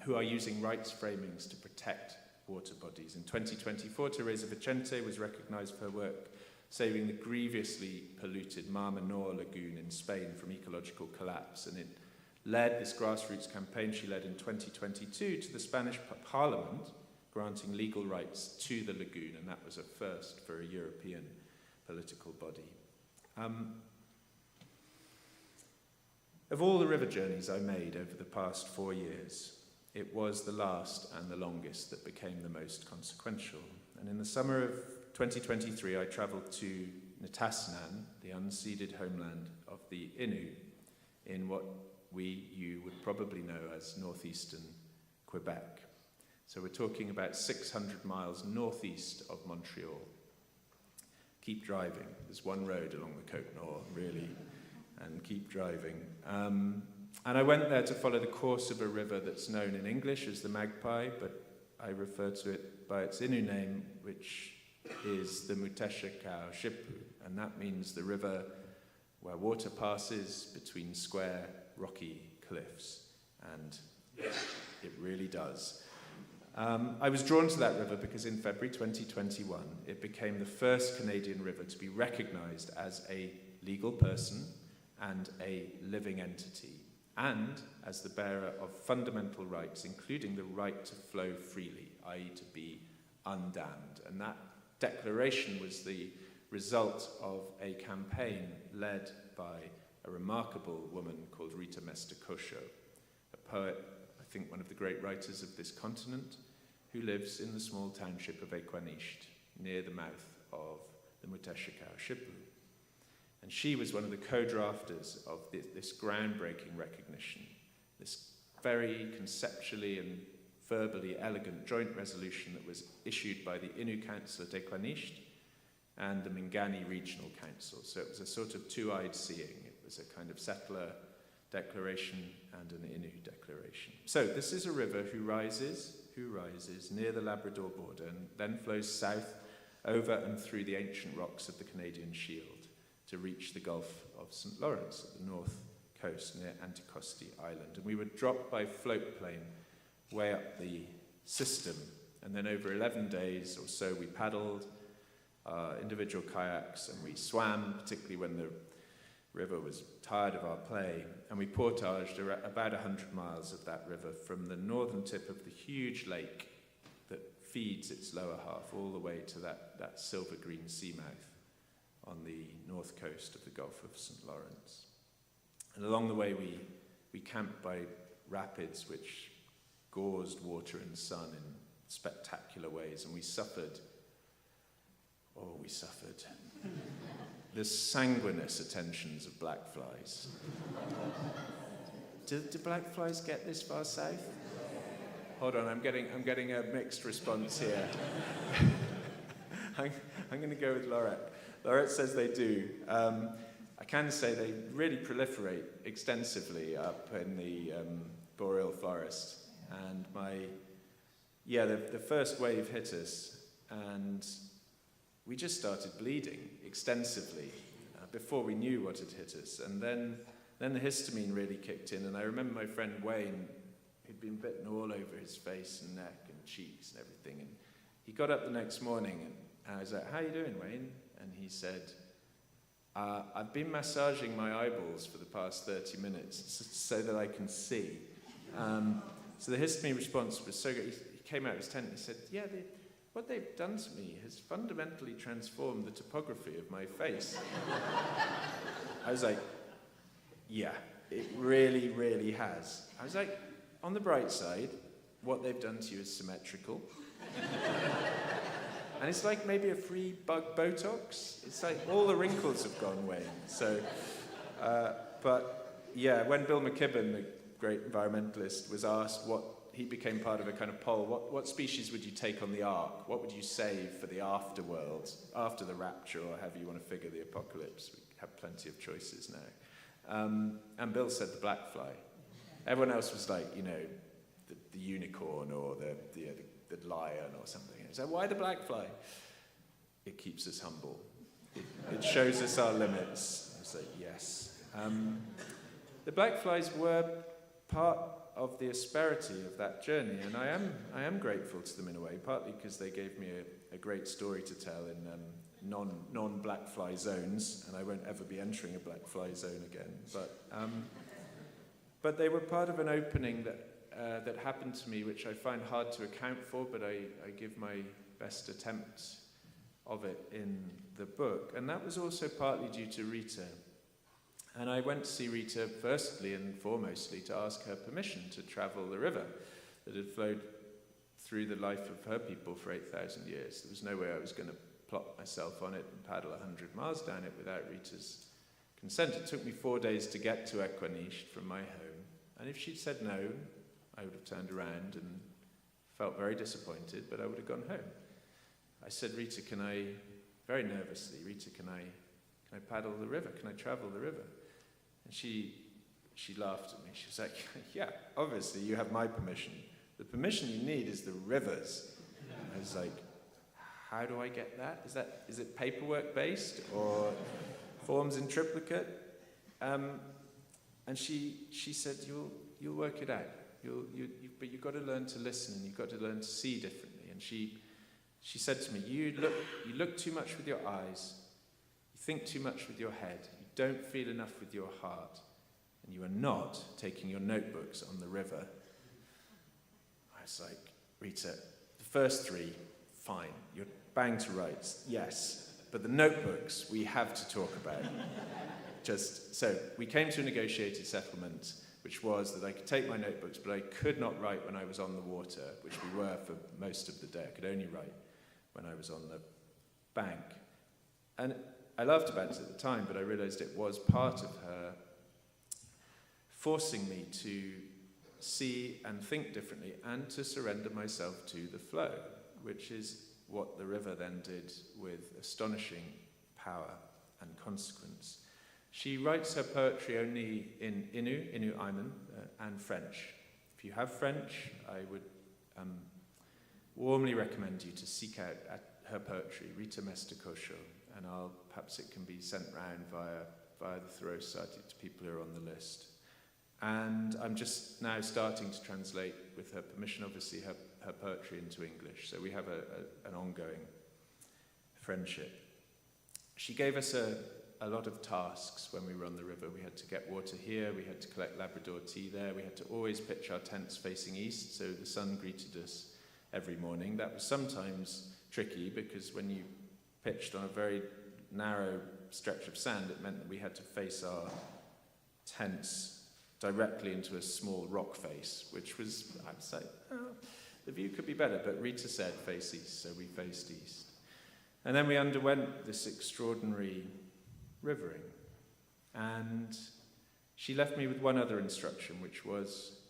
who are using rights framings to protect water bodies. In 2024, Teresa Vicente was recognised for her work saving the grievously polluted Mar Menor lagoon in Spain from ecological collapse, and it led this grassroots campaign she led in 2022 to the Spanish Parliament, granting legal rights to the lagoon, and that was a first for a European political body. Of all the river journeys I made over the past 4 years, it was the last and the longest that became the most consequential. And in the summer of 2023, I travelled to Nitassinan, the unceded homeland of the Innu, in what you would probably know as northeastern Quebec. So we're talking about 600 miles northeast of Montreal. Keep driving. There's one road along the Côte Nord, really, and keep driving. And I went there to follow the course of a river that's known in English as the Magpie, but I refer to it by its Innu name, which is the Muteshekau Shipu, and that means the river where water passes between square, rocky cliffs, and it really does. I was drawn to that river because in February 2021, it became the first Canadian river to be recognised as a legal person and a living entity. and as the bearer of fundamental rights, including the right to flow freely, i.e. to be undamned. And that declaration was the result of a campaign led by a remarkable woman called Rita Mesta-Kosho, a poet, I think one of the great writers of this continent, who lives in the small township of Equanisht, near the mouth of the Muteshikau Shipu. And she was one of the co-drafters of this groundbreaking recognition, this very conceptually and verbally elegant joint resolution that was issued by the Innu Council at Equanisht and the Mingani Regional Council. So it was a sort of two-eyed seeing. It was a kind of settler declaration and an Innu declaration. So this is a river who rises near the Labrador border and then flows south over and through the ancient rocks of the Canadian Shield to reach the Gulf of St. Lawrence at the north coast near Anticosti Island. And we were dropped by float plane way up the system. And then over 11 days or so, we paddled individual kayaks and we swam, particularly when the river was tired of our play. And we portaged about 100 miles of that river from the northern tip of the huge lake that feeds its lower half all the way to that silver green seamouth on the north coast of the Gulf of St. Lawrence. And along the way we camped by rapids which gauzed water and sun in spectacular ways, and we suffered the sanguineous attentions of black flies. Do black flies get this far south? Hold on, I'm getting a mixed response here. I'm going to go with Laurette. Laurette says they do. I can say they really proliferate extensively up in the boreal forest. And the first wave hit us, and we just started bleeding extensively before we knew what had hit us. And then the histamine really kicked in, and I remember my friend Wayne, who'd been bitten all over his face and neck and cheeks and everything, and he got up the next morning, and I was like, "How you doing, Wayne?" And he said, "I've been massaging my eyeballs for the past 30 minutes so that I can see." So the histamine response was so good. He came out of his tent and he said, "Yeah, what they've done to me has fundamentally transformed the topography of my face." I was like, "Yeah, it really, really has." I was like, on the bright side, what they've done to you is symmetrical. And it's like maybe a free bug Botox. It's like all the wrinkles have gone away. So, but yeah, when Bill McKibben, the great environmentalist, was asked he became part of a kind of poll, what species would you take on the Ark? What would you save for the afterworld, after the rapture, or however you want to figure the apocalypse? We have plenty of choices now. And Bill said the black fly. Everyone else was like, the unicorn or the lion or something. So why the black fly? It keeps us humble. It shows us our limits. I was like, yes. The black flies were part of the asperity of that journey, and I am grateful to them in a way, partly because they gave me a great story to tell in non-black fly zones, and I won't ever be entering a black fly zone again. But they were part of an opening that happened to me, which I find hard to account for, but I give my best attempt of it in the book. And that was also partly due to Rita. And I went to see Rita firstly and foremostly to ask her permission to travel the river that had flowed through the life of her people for 8,000 years. There was no way I was going to plot myself on it and paddle 100 miles down it without Rita's consent. It took me 4 days to get to Equanisht from my home. And if she'd said no, I would have turned around and felt very disappointed, but I would have gone home. I said, "Rita, very nervously, Rita, can I paddle the river? Can I travel the river?" And she laughed at me. She was like, "Yeah, obviously you have my permission. The permission you need is the river's." I was like, "How do I get that? Is it paperwork based or forms in triplicate?" And she said, "You'll work it out. But you've got to learn to listen, and you've got to learn to see differently." And she said to me, you look too much with your eyes, you think too much with your head, you don't feel enough with your heart, and you are not taking your notebooks on the river. I was like, Rita, the first three, fine. You're bang to rights, yes. But the notebooks, we have to talk about. So we came to a negotiated settlement, which was that I could take my notebooks, but I could not write when I was on the water, which we were for most of the day. I could only write when I was on the bank. And I laughed about it at the time, but I realized it was part of her forcing me to see and think differently and to surrender myself to the flow, which is what the river then did with astonishing power and consequence. She writes her poetry only in Innu Aiman, and French. If you have French, I would warmly recommend you to seek out her poetry, Rita Mestakosho, and perhaps it can be sent round via the Thoreau Society to people who are on the list. And I'm just now starting to translate, with her permission, obviously, her poetry into English. So we have an ongoing friendship. She gave us a lot of tasks when we were on the river. We had to get water here, we had to collect Labrador tea there, we had to always pitch our tents facing east so the sun greeted us every morning. That was sometimes tricky because when you pitched on a very narrow stretch of sand, it meant that we had to face our tents directly into a small rock face, which was, I'd say, the view could be better, but Rita said face east, so we faced east. And then we underwent this extraordinary rivering, and she left me with one other instruction, which was,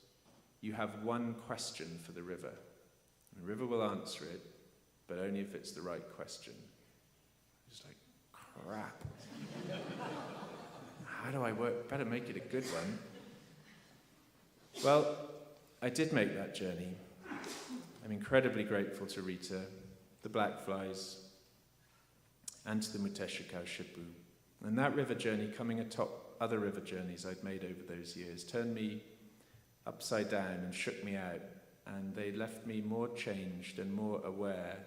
you have one question for the river. The river will answer it, but only if it's the right question. I was like, crap. How do I work? Better make it a good one. Well, I did make that journey. I'm incredibly grateful to Rita, the Blackflies, and to the Muteshikau Shipu. And that river journey, coming atop other river journeys I'd made over those years, turned me upside down and shook me out, and they left me more changed and more aware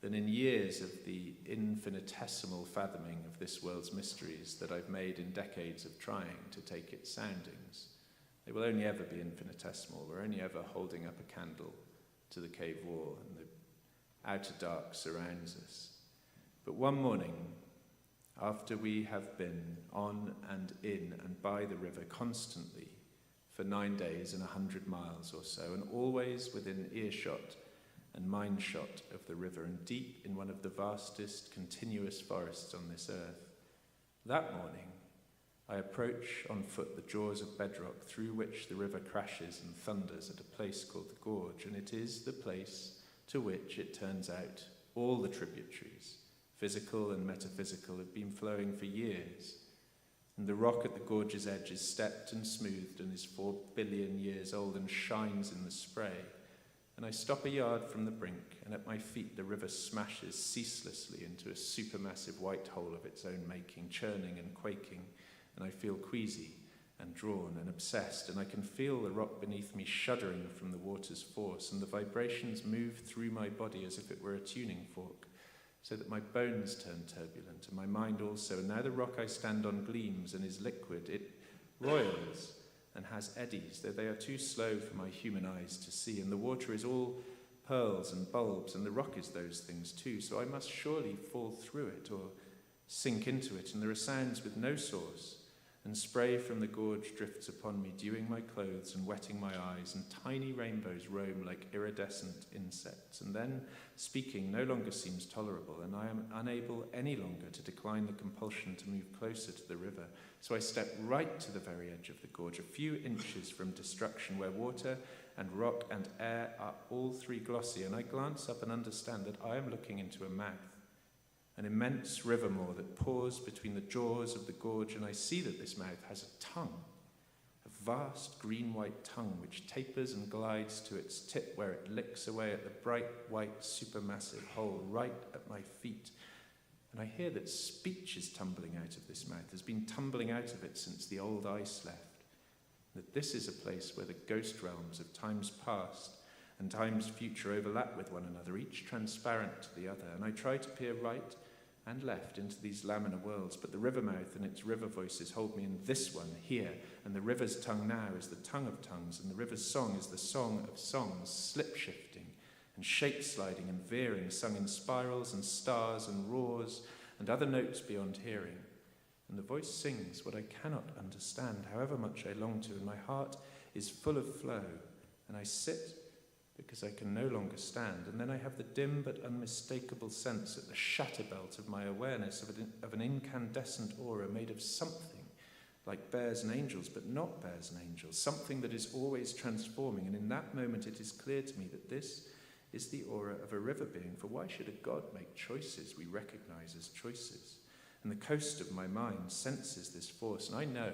than in years of the infinitesimal fathoming of this world's mysteries that I've made in decades of trying to take its soundings. They will only ever be infinitesimal. We're only ever holding up a candle to the cave wall, and the outer dark surrounds us. But one morning, after we have been on and in and by the river constantly for 9 days and 100 miles or so, and always within earshot and mind shot of the river, and deep in one of the vastest continuous forests on this earth, that morning I approach on foot the jaws of bedrock through which the river crashes and thunders at a place called the Gorge, and it is the place to which, it turns out, all the tributaries, physical and metaphysical, have been flowing for years. And the rock at the gorge's edge is stepped and smoothed and is 4 billion years old and shines in the spray. And I stop a yard from the brink, and at my feet the river smashes ceaselessly into a supermassive white hole of its own making, churning and quaking, and I feel queasy and drawn and obsessed, and I can feel the rock beneath me shuddering from the water's force, and the vibrations move through my body as if it were a tuning fork, so that my bones turn turbulent, and my mind also. And now the rock I stand on gleams and is liquid. It roils and has eddies, though they are too slow for my human eyes to see, and the water is all pearls and bulbs, and the rock is those things too, so I must surely fall through it or sink into it, and there are sounds with no source, and spray from the gorge drifts upon me, dewing my clothes and wetting my eyes, and tiny rainbows roam like iridescent insects. And then speaking no longer seems tolerable, and I am unable any longer to decline the compulsion to move closer to the river. So I step right to the very edge of the gorge, a few inches from destruction, where water and rock and air are all three glossy, and I glance up and understand that I am looking into a mouth, an immense river maw that pours between the jaws of the gorge, and I see that this mouth has a tongue, a vast green-white tongue which tapers and glides to its tip, where it licks away at the bright white supermassive hole right at my feet. And I hear that speech is tumbling out of this mouth, has been tumbling out of it since the old ice left, that this is a place where the ghost realms of times past and times future overlap with one another, each transparent to the other. And I try to peer right and left into these laminar worlds, but the river mouth and its river voices hold me in this one, here, and the river's tongue now is the tongue of tongues, and the river's song is the song of songs, slip-shifting and shape-sliding and veering, sung in spirals and stars and roars and other notes beyond hearing. And the voice sings what I cannot understand, however much I long to, and my heart is full of flow, and I sit because I can no longer stand, and then I have the dim but unmistakable sense at the shatterbelt of my awareness of an incandescent aura made of something like bears and angels, but not bears and angels, something that is always transforming, and in that moment it is clear to me that this is the aura of a river being, for why should a god make choices we recognize as choices? And the coast of my mind senses this force, and I know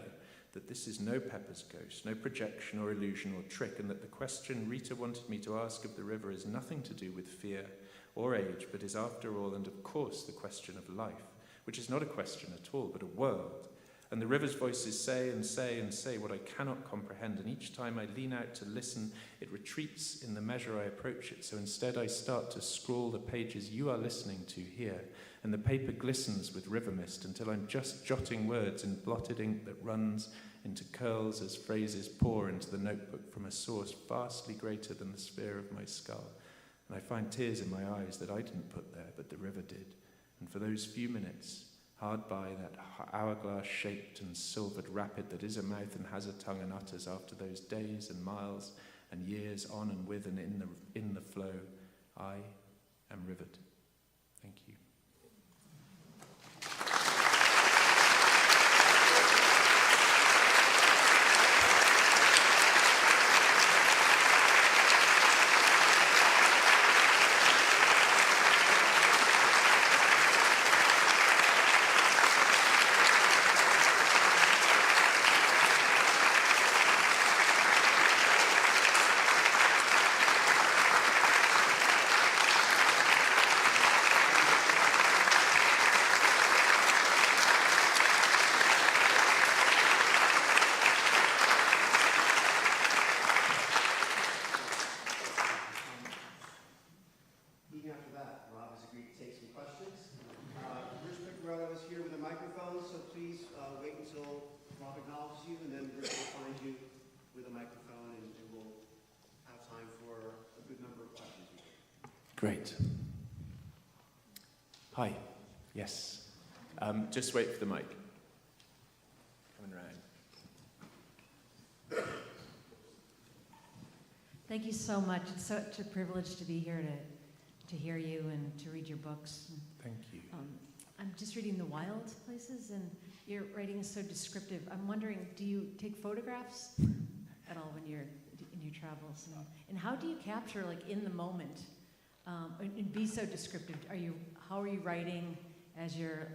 that this is no Pepper's ghost, no projection or illusion or trick, and that the question Rita wanted me to ask of the river is nothing to do with fear or age, but is after all, and of course, the question of life, which is not a question at all, but a world. And the river's voices say and say and say what I cannot comprehend, and each time I lean out to listen, it retreats in the measure I approach it, so instead I start to scrawl the pages you are listening to here, and the paper glistens with river mist until I'm just jotting words in blotted ink that runs into curls as phrases pour into the notebook from a source vastly greater than the sphere of my skull. And I find tears in my eyes that I didn't put there, but the river did. And for those few minutes, hard by that hourglass-shaped and silvered rapid that is a mouth and has a tongue and utters after those days and miles and years on and with and in the flow, I am rivered. Thank you. Great. Hi. Yes. Just wait for the mic. Coming around. Thank you so much. It's such a privilege to be here to hear you and to read your books. Thank you. I'm just reading The Wild Places, and your writing is so descriptive. I'm wondering, do you take photographs at all when you're in your travels? And how do you capture, like, in the moment, and be so descriptive? How are you writing as you're,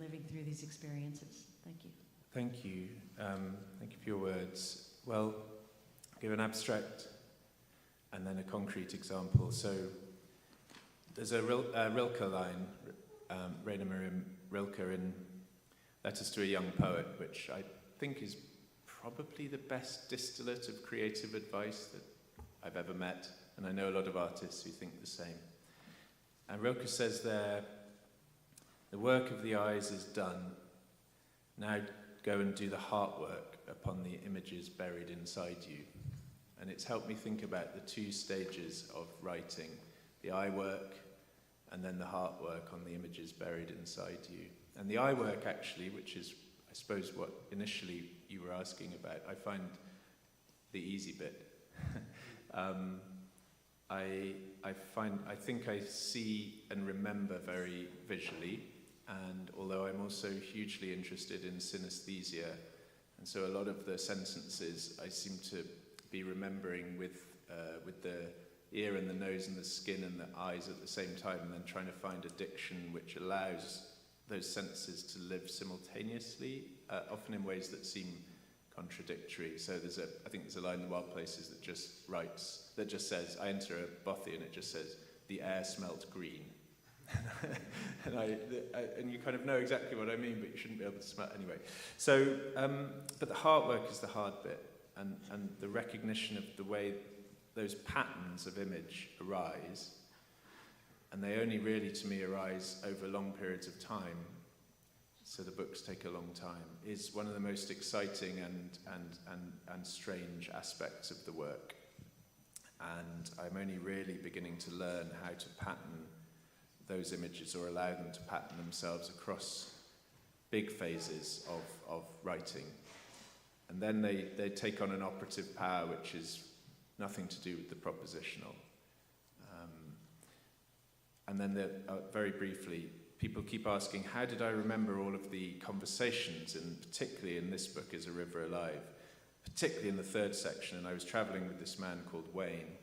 living through these experiences? Thank you. Thank you. Thank you for your words. Well, I'll give an abstract and then a concrete example. So there's a Rilke line, Rainer Maria Rilke in Letters to a Young Poet, which I think is probably the best distillate of creative advice that I've ever met. And I know a lot of artists who think the same. And Rilke says there, the work of the eyes is done. Now go and do the heart work upon the images buried inside you. And it's helped me think about the two stages of writing, the eye work and then the heart work on the images buried inside you. And the eye work, actually, which is, I suppose, what initially you were asking about, I find the easy bit. I think I see and remember very visually, and although I'm also hugely interested in synesthesia, and so a lot of the sentences I seem to be remembering with the ear and the nose and the skin and the eyes at the same time, and then trying to find a diction which allows those senses to live simultaneously, often in ways that seem contradictory. So I think there's a line in The Wild Places that just says, I enter a bothy and it just says, the air smelt green. and you kind of know exactly what I mean, but you shouldn't be able to smell anyway. So, but the heart work is the hard bit, and the recognition of the way those patterns of image arise. and they only really, to me, arise over long periods of time, so the books take a long time, is one of the most exciting and strange aspects of the work. And I'm only really beginning to learn how to pattern those images or allow them to pattern themselves across big phases of writing. And then they take on an operative power which is nothing to do with the propositional. And then very briefly, people keep asking, how did I remember all of the conversations, and particularly in this book, Is a River Alive? Particularly in the third section, and I was traveling with this man called Wayne,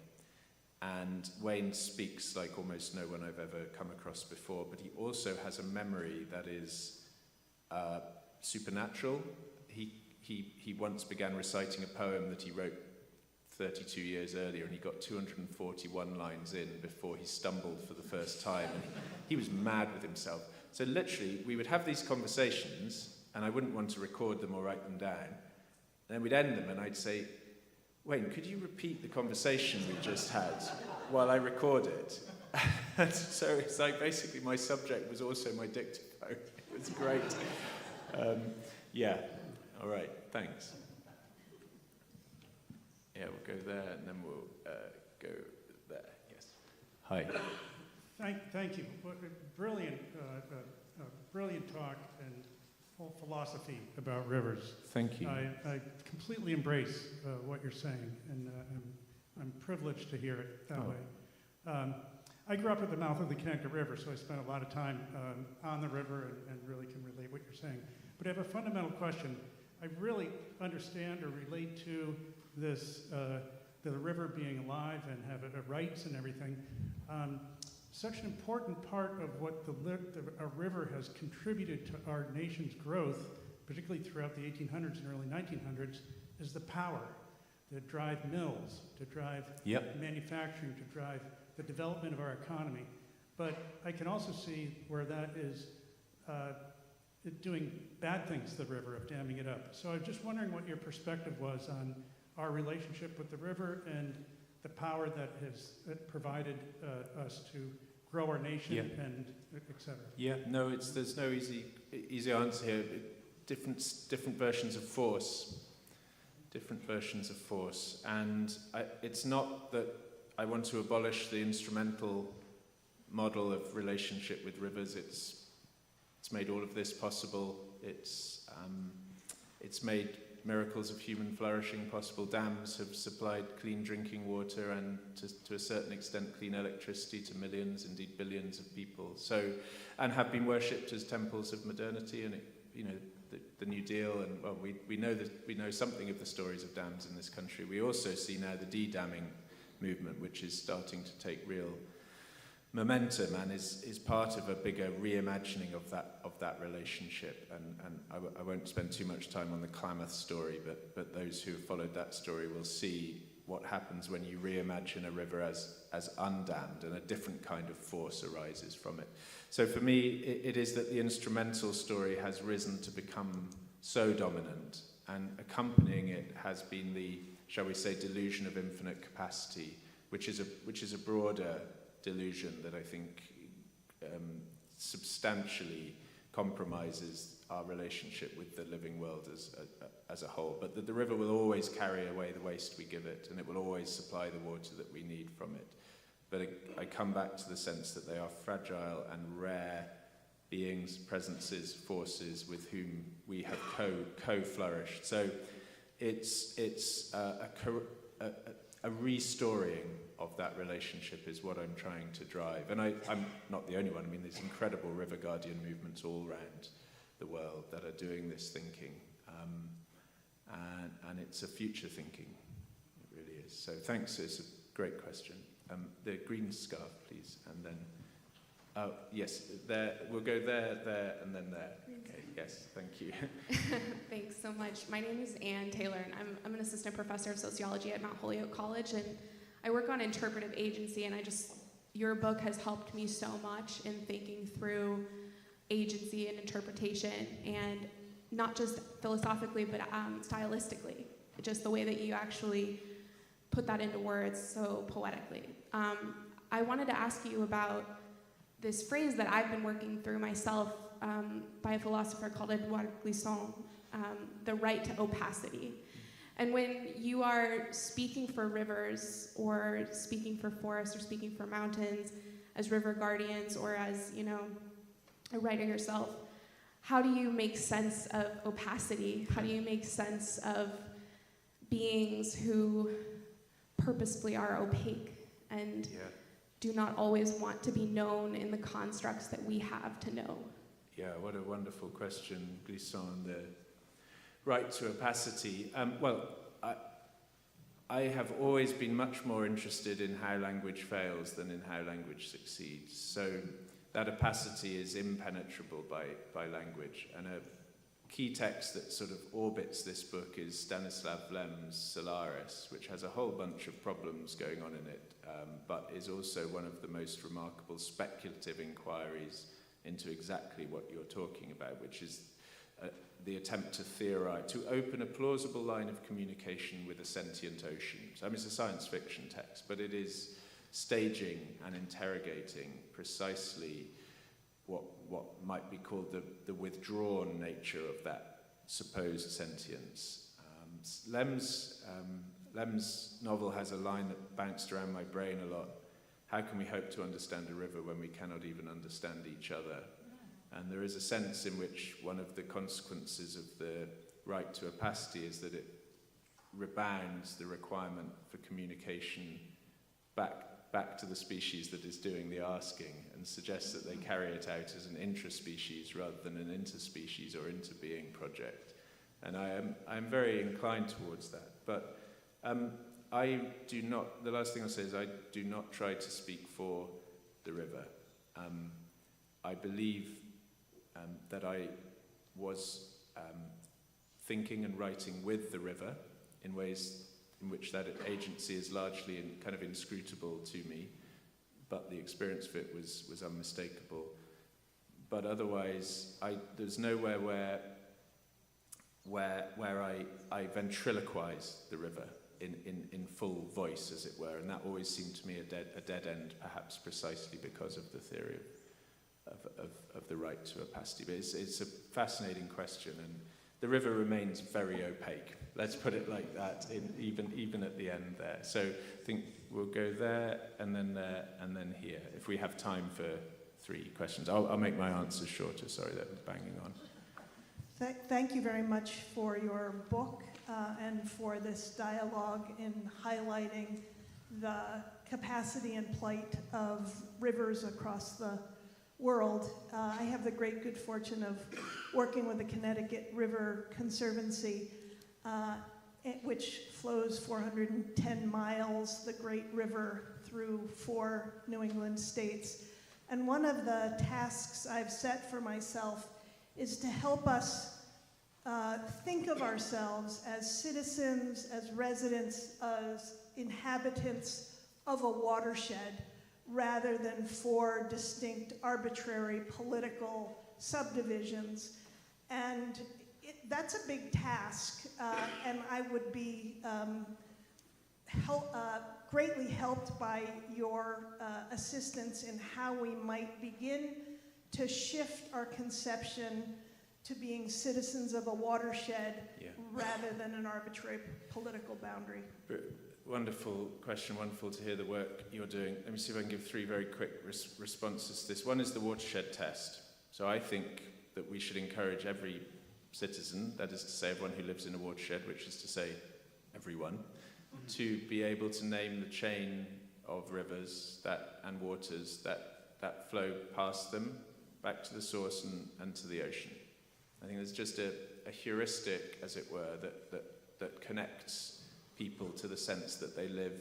and Wayne speaks like almost no one I've ever come across before, but he also has a memory that is supernatural. He once began reciting a poem that he wrote 32 years earlier, and he got 241 lines in before he stumbled for the first time, and he was mad with himself. So literally, we would have these conversations, and I wouldn't want to record them or write them down. Then we'd end them, and I'd say, Wayne, could you repeat the conversation we just had while I record it? And so it's like basically my subject was also my dictaphone. It was great. Yeah, all right, thanks. Yeah, we'll go there, and then we'll go there, yes. Hi. Thank you. What a brilliant talk and whole philosophy about rivers. Thank you. I completely embrace what you're saying, and I'm privileged to hear it that way. I grew up at the mouth of the Connecticut River, so I spent a lot of time on the river and really can relate what you're saying. But I have a fundamental question. I really understand or relate to this, the river being alive and have rights and everything. Such an important part of what a river has contributed to our nation's growth, particularly throughout the 1800s and early 1900s, is the power to drive mills, to drive manufacturing, to drive the development of our economy. But I can also see where that is doing bad things to the river, of damming it up. So I'm just wondering what your perspective was on our relationship with the river and the power that has provided us to grow our nation and et cetera. Yeah, no, there's no easy answer here. Different versions of force. Different versions of force. And it's not that I want to abolish the instrumental model of relationship with rivers. It's made all of this possible. It's made miracles of human flourishing possible. Dams have supplied clean drinking water and to a certain extent clean electricity to millions, indeed billions of people. So, and have been worshipped as temples of modernity. And the New Deal, and well, we know something of the stories of dams in this country. We also see now the de-damming movement, which is starting to take real momentum and is part of a bigger reimagining of that relationship. And I won't spend too much time on the Klamath story, but those who have followed that story will see what happens when you reimagine a river as undammed, and a different kind of force arises from it. So for me, it is that the instrumental story has risen to become so dominant, and accompanying it has been the, shall we say, delusion of infinite capacity, which is a broader delusion that I think substantially compromises our relationship with the living world as a whole. But that the river will always carry away the waste we give it, and it will always supply the water that we need from it. But I come back to the sense that they are fragile and rare beings, presences, forces with whom we have co-flourished. So it's a restoring of that relationship is what I'm trying to drive. And I'm not the only one. I mean, there's incredible river guardian movements all around the world that are doing this thinking. And it's a future thinking. It really is. So thanks. It's a great question. The green scarf, please. And then, yes, there. We'll go there, and then there. Okay, yes, thank you. Thanks so much. My name is Ann Taylor, and I'm an assistant professor of sociology at Mount Holyoke College, and I work on interpretive agency, and your book has helped me so much in thinking through agency and interpretation, and not just philosophically, but stylistically, just the way that you actually put that into words so poetically. I wanted to ask you about this phrase that I've been working through myself by a philosopher called Eliasson, the right to opacity. And when you are speaking for rivers or speaking for forests or speaking for mountains as river guardians or as, a writer yourself, how do you make sense of opacity? How do you make sense of beings who purposefully are opaque and do not always want to be known in the constructs that we have to know? Yeah, what a wonderful question, Glisson, the right to opacity. I have always been much more interested in how language fails than in how language succeeds. So that opacity is impenetrable by language. And a key text that sort of orbits this book is Stanislav Lem's Solaris, which has a whole bunch of problems going on in it, but is also one of the most remarkable speculative inquiries into exactly what you're talking about, which is the attempt to theorize, to open a plausible line of communication with a sentient ocean. So, it's a science fiction text, but it is staging and interrogating precisely what might be called the withdrawn nature of that supposed sentience. Lem's novel has a line that bounced around my brain a lot. How can we hope to understand a river when we cannot even understand each other? And there is a sense in which one of the consequences of the right to opacity is that it rebounds the requirement for communication back to the species that is doing the asking, and suggests that they carry it out as an intraspecies rather than an interspecies or interbeing project. And I am very inclined towards that. But I do not, the last thing I'll say is I do not try to speak for the river. I believe that I was thinking and writing with the river in ways in which that agency is largely kind of inscrutable to me, but the experience of it was unmistakable. But otherwise, there's nowhere where I ventriloquize the river in full voice, as it were, and that always seemed to me a dead end, perhaps precisely because of the theory of the right to opacity. But it's a fascinating question, and the river remains very opaque. Let's put it like that, even at the end there. So I think we'll go there, and then here, if we have time for 3 questions. I'll make my answers shorter. Sorry, that was banging on. Thank you very much for your book and for this dialogue in highlighting the capacity and plight of rivers across the world. I have the great good fortune of working with the Connecticut River Conservancy, which flows 410 miles, the great river, through 4 New England states. And one of the tasks I've set for myself is to help us think of ourselves as citizens, as residents, as inhabitants of a watershed, rather than 4 distinct arbitrary political subdivisions. And that's a big task, and I would be greatly helped by your assistance in how we might begin to shift our conception to being citizens of a watershed rather than an arbitrary political boundary. Wonderful question, wonderful to hear the work you're doing. Let me see if I can give 3 very quick responses to this. One is the watershed test. So I think that we should encourage every citizen, that is to say everyone who lives in a watershed, which is to say everyone, to be able to name the chain of rivers and waters that flow past them, back to the source and to the ocean. I think there's just a heuristic, as it were, that connects people to the sense that they live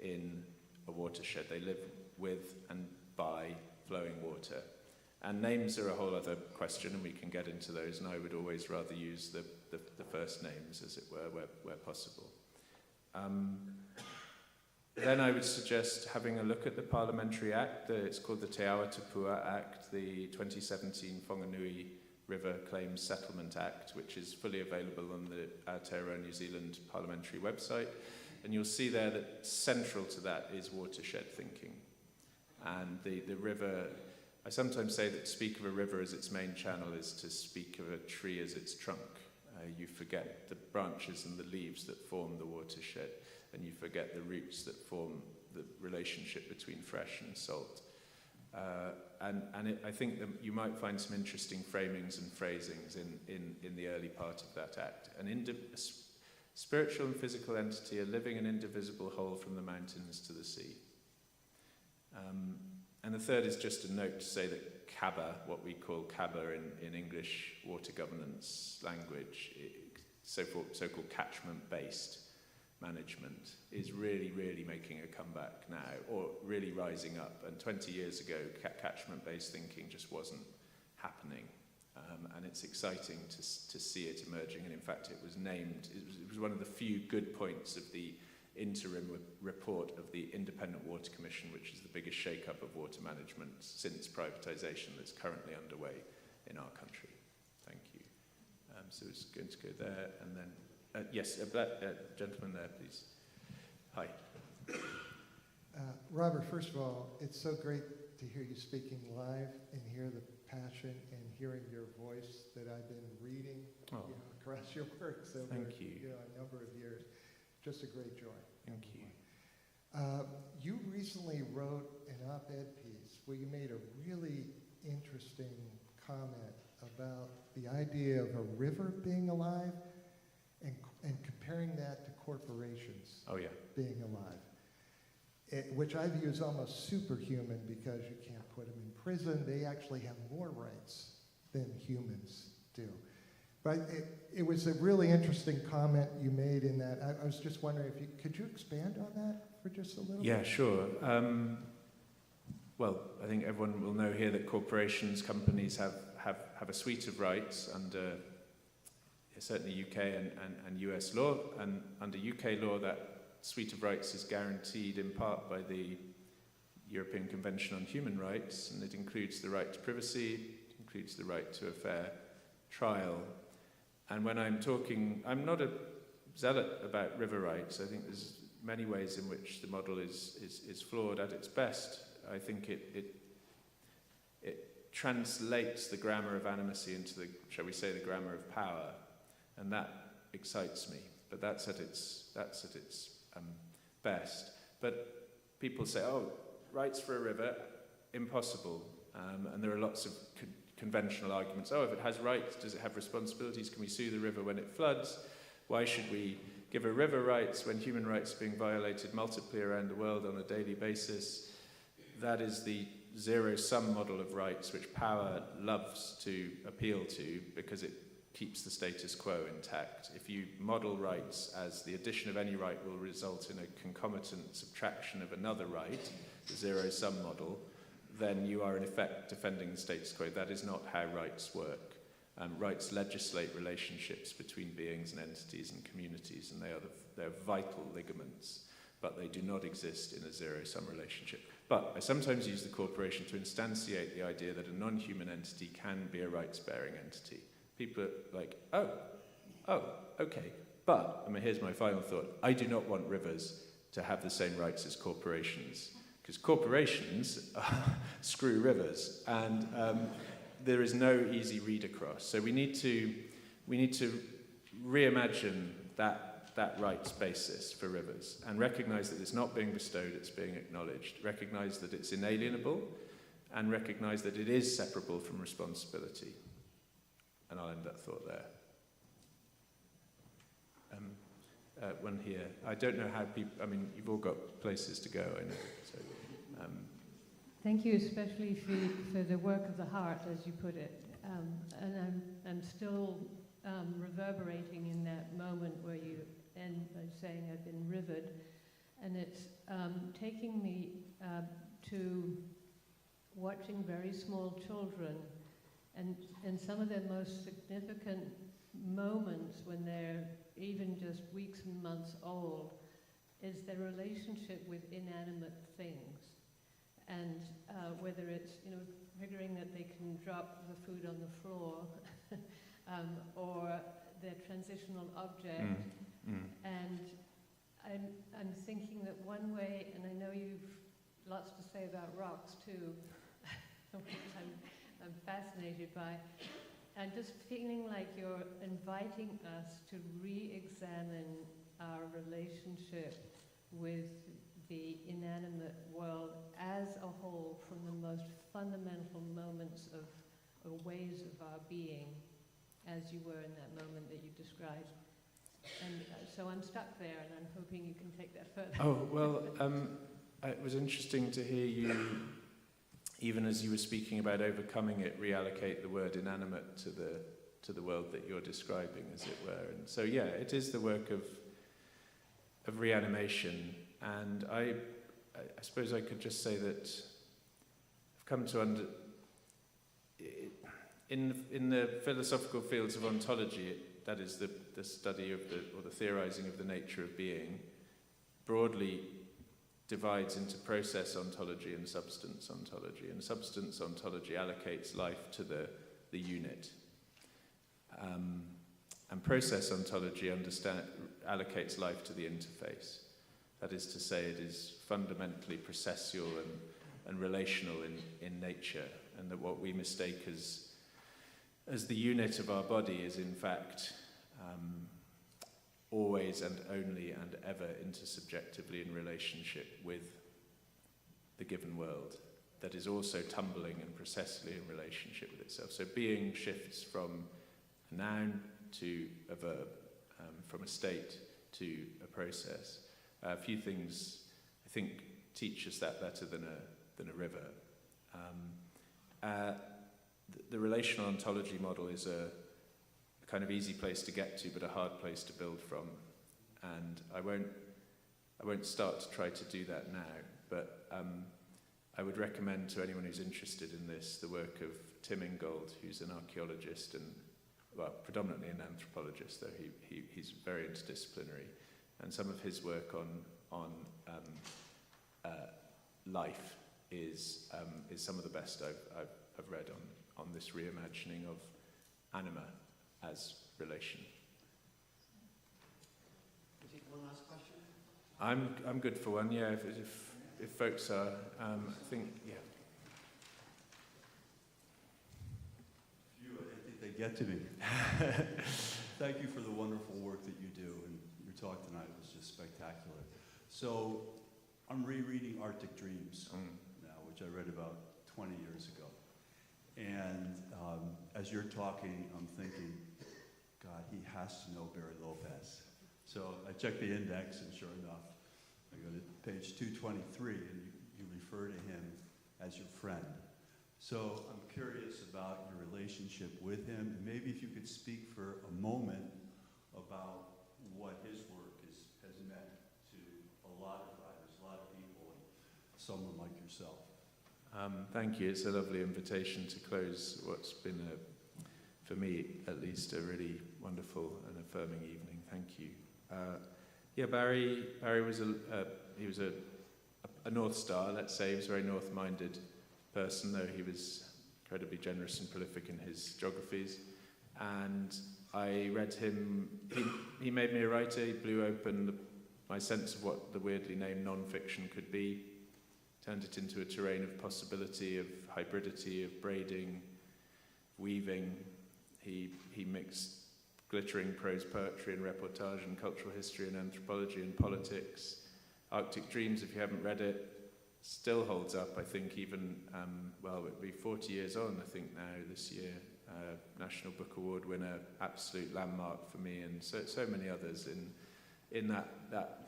in a watershed. They live with and by flowing water. And names are a whole other question, and we can get into those, and I would always rather use the first names, as it were, where possible. Then I would suggest having a look at the Parliamentary Act. It's called the Te Awa Tupua Act, the 2017 Whanganui River Claims Settlement Act, which is fully available on the Aotearoa New Zealand parliamentary website. And you'll see there that central to that is watershed thinking. And the river I sometimes say that to speak of a river as its main channel is to speak of a tree as its trunk. You forget the branches and the leaves that form the watershed, and you forget the roots that form the relationship between fresh and salt. I think that you might find some interesting framings and phrasings in the early part of that act. A spiritual and physical entity, a living and indivisible whole from the mountains to the sea. And the third is just a note to say that CABA, what we call CABA in English water governance language, so-called catchment-based management, is really, really making a comeback now, or really rising up. And 20 years ago, catchment-based thinking just wasn't happening. And it's exciting to see it emerging. And in fact, it was named, it was one of the few good points of the interim report of the Independent Water Commission, which is the biggest shake-up of water management since privatisation that's currently underway in our country. Thank you. So it's going to go there, and then, yes, a black gentleman there, please. Hi. Robert, first of all, it's so great to hear you speaking live and hear the passion and hearing your voice that I've been reading across your works over a number of years. Just a great joy. Thank you. You recently wrote an op-ed piece where you made a really interesting comment about the idea of a river being alive and comparing that to corporations being alive, which I view as almost superhuman because you can't put them in prison. They actually have more rights than humans do. But it was a really interesting comment you made in that. I was just wondering if could you expand on that for just a little bit? Yeah, sure. Well, I think everyone will know here that corporations, companies have a suite of rights under certainly UK and US law. And under UK law, that suite of rights is guaranteed in part by the European Convention on Human Rights, and it includes the right to privacy, it includes the right to a fair trial. And when I'm talking, I'm not a zealot about river rights. I think there's many ways in which the model is flawed at its best. I think it translates the grammar of animacy into the, shall we say, the grammar of power, and that excites me. But that's at its best. But people say, oh, rights for a river, impossible. And there are lots of conventional arguments. Oh, if it has rights, does it have responsibilities? Can we sue the river when it floods? Why should we give a river rights when human rights are being violated multiply around the world on a daily basis? That is the zero-sum model of rights which power loves to appeal to because it keeps the status quo intact. If you model rights as the addition of any right will result in a concomitant subtraction of another right, the zero-sum model, then you are in effect defending the status quo. That is not how rights work. Rights legislate relationships between beings and entities and communities, and they're vital ligaments, but they do not exist in a zero-sum relationship. But I sometimes use the corporation to instantiate the idea that a non-human entity can be a rights-bearing entity. People are like, oh, okay. But, here's my final thought, I do not want rivers to have the same rights as corporations, because corporations screw rivers, and there is no easy read across. So we need to reimagine that rights basis for rivers and recognize that it's not being bestowed, it's being acknowledged. Recognize that it's inalienable, and recognize that it is separable from responsibility. And I'll end that thought there. One here. I don't know how people, you've all got places to go, I know. So, Thank you especially for the work of the heart, as you put it. And I'm still reverberating in that moment where you end by saying I've been rivered. And it's taking me to watching very small children and some of their most significant moments when they're even just weeks and months old is their relationship with inanimate things. And whether it's, figuring that they can drop the food on the floor or their transitional object. And I'm thinking that one way, and I know you've lots to say about rocks too, which I fascinated by, and just feeling like you're inviting us to re-examine our relationship with the inanimate world as a whole from the most fundamental moments of, or ways of our being, as you were in that moment that you described. And so I'm stuck there, and I'm hoping you can take that further. Oh, well, it was interesting to hear you, even as you were speaking about overcoming it, reallocate the word inanimate to the world that you're describing, as it were. And so, yeah, it is the work of reanimation. And I suppose I could just say that I've come to in the philosophical fields of ontology, that is the study of the theorizing of the nature of being, broadly divides into process ontology and substance ontology. And substance ontology allocates life to the unit. And process ontology allocates life to the interface. That is to say, it is fundamentally processual and relational in nature, and that what we mistake as the unit of our body is in fact always and only and ever intersubjectively in relationship with the given world, that is also tumbling and processually in relationship with itself. So being shifts from a noun to a verb, from a state to a process. A few things, I think, teach us that better than a river. The relational ontology model is a kind of easy place to get to, but a hard place to build from. And I won't start to try to do that now, but I would recommend to anyone who's interested in this the work of Tim Ingold, who's an archaeologist and, well, predominantly an anthropologist, though he's very interdisciplinary. And some of his work on life is some of the best I've read on this reimagining of anima as relation. We'll take one last question. I'm good for one. Yeah, if folks are, I think, yeah. I think they get to me. Thank you for the wonderful work that you do, and your talk tonight was just spectacular. So I'm rereading Arctic Dreams now, which I read about 20 years ago. And as you're talking, I'm thinking, God, he has to know Barry Lopez. So I checked the index, and sure enough, I go to page 223, and you refer to him as your friend. So I'm curious about your relationship with him, and maybe if you could speak for a moment about what his work has meant to a lot of writers, a lot of people, and someone like yourself. Thank you. It's a lovely invitation to close what's been, for me at least, a really wonderful and affirming evening. Thank you. Barry was he was a North Star, let's say. He was a very North-minded person, though he was incredibly generous and prolific in his geographies. And I read him, he made me a writer. He blew open my sense of what the weirdly named non-fiction could be, turned it into a terrain of possibility, of hybridity, of braiding, weaving. He mixed glittering prose poetry and reportage and cultural history and anthropology and politics. Arctic Dreams, if you haven't read it, still holds up, I think, even, it'll be 40 years on, I think, now, this year. National Book Award winner, absolute landmark for me, and so many others in that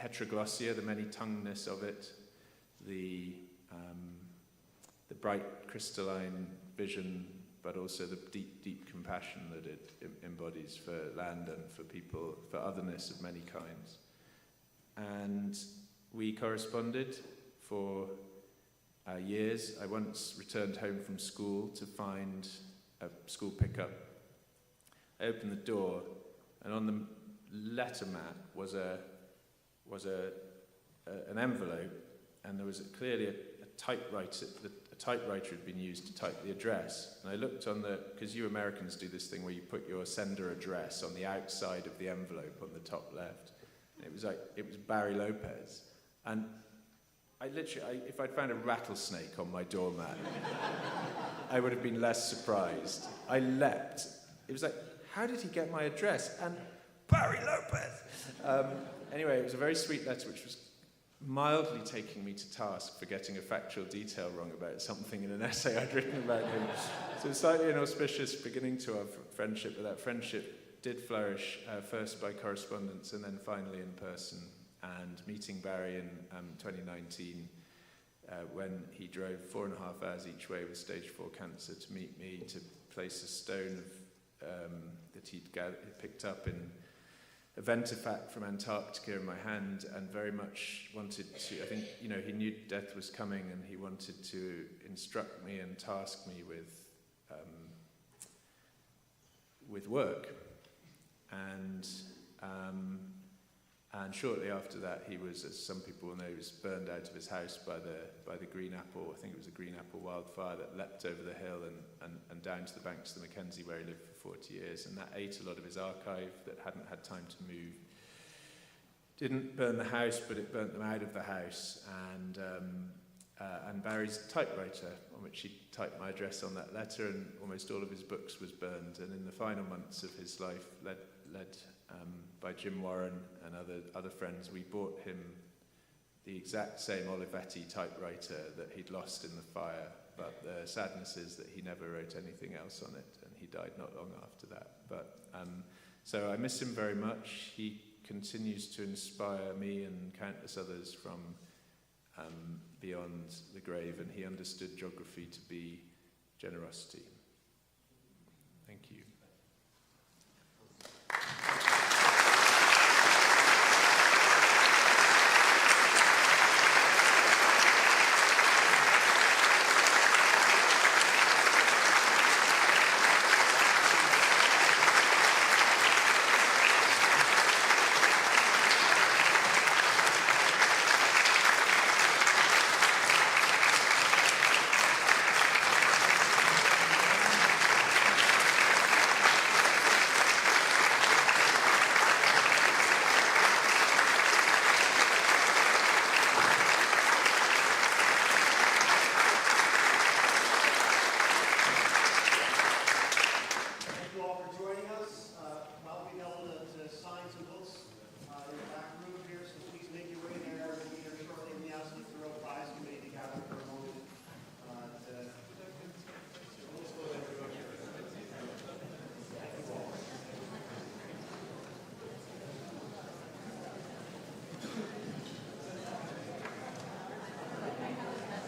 heteroglossia, the many-tonguedness of it, the bright crystalline vision, but also the deep compassion that it embodies for land and for people, for otherness of many kinds. And we corresponded for years. I once returned home from school to find a school pickup. I opened the door, and on the letter mat was an envelope, and there was clearly a typewriter. A typewriter had been used to type the address. And I looked on because you Americans do this thing where you put your sender address on the outside of the envelope on the top left. And it was Barry Lopez. And if I'd found a rattlesnake on my doormat, I would have been less surprised. I leapt. It was like, how did he get my address? And Barry Lopez! Anyway, it was a very sweet letter, which was mildly taking me to task for getting a factual detail wrong about something in an essay I'd written about him. So it's slightly inauspicious beginning to our friendship, but that friendship did flourish, first by correspondence and then finally in person. And meeting Barry in 2019, when he drove 4.5 hours each way with stage 4 cancer to meet me, to place a stone that he'd picked up in a ventifact from Antarctica in my hand, and very much wanted to, I think, he knew death was coming, and he wanted to instruct me and task me with work. And shortly after that, he was, as some people will know, he was burned out of his house by the green apple. I think it was a green apple wildfire that leapt over the hill and down to the banks of the Mackenzie, where he lived for 40 years. And that ate a lot of his archive that hadn't had time to move. Didn't burn the house, but it burnt them out of the house. And Barry's typewriter, on which he typed my address on that letter, and almost all of his books, was burned. And in the final months of his life, led by Jim Warren and other friends, we bought him the exact same Olivetti typewriter that he'd lost in the fire, but the sadness is that he never wrote anything else on it, and he died not long after that. But so I miss him very much. He continues to inspire me and countless others from beyond the grave, and he understood geography to be generosity. Thank you.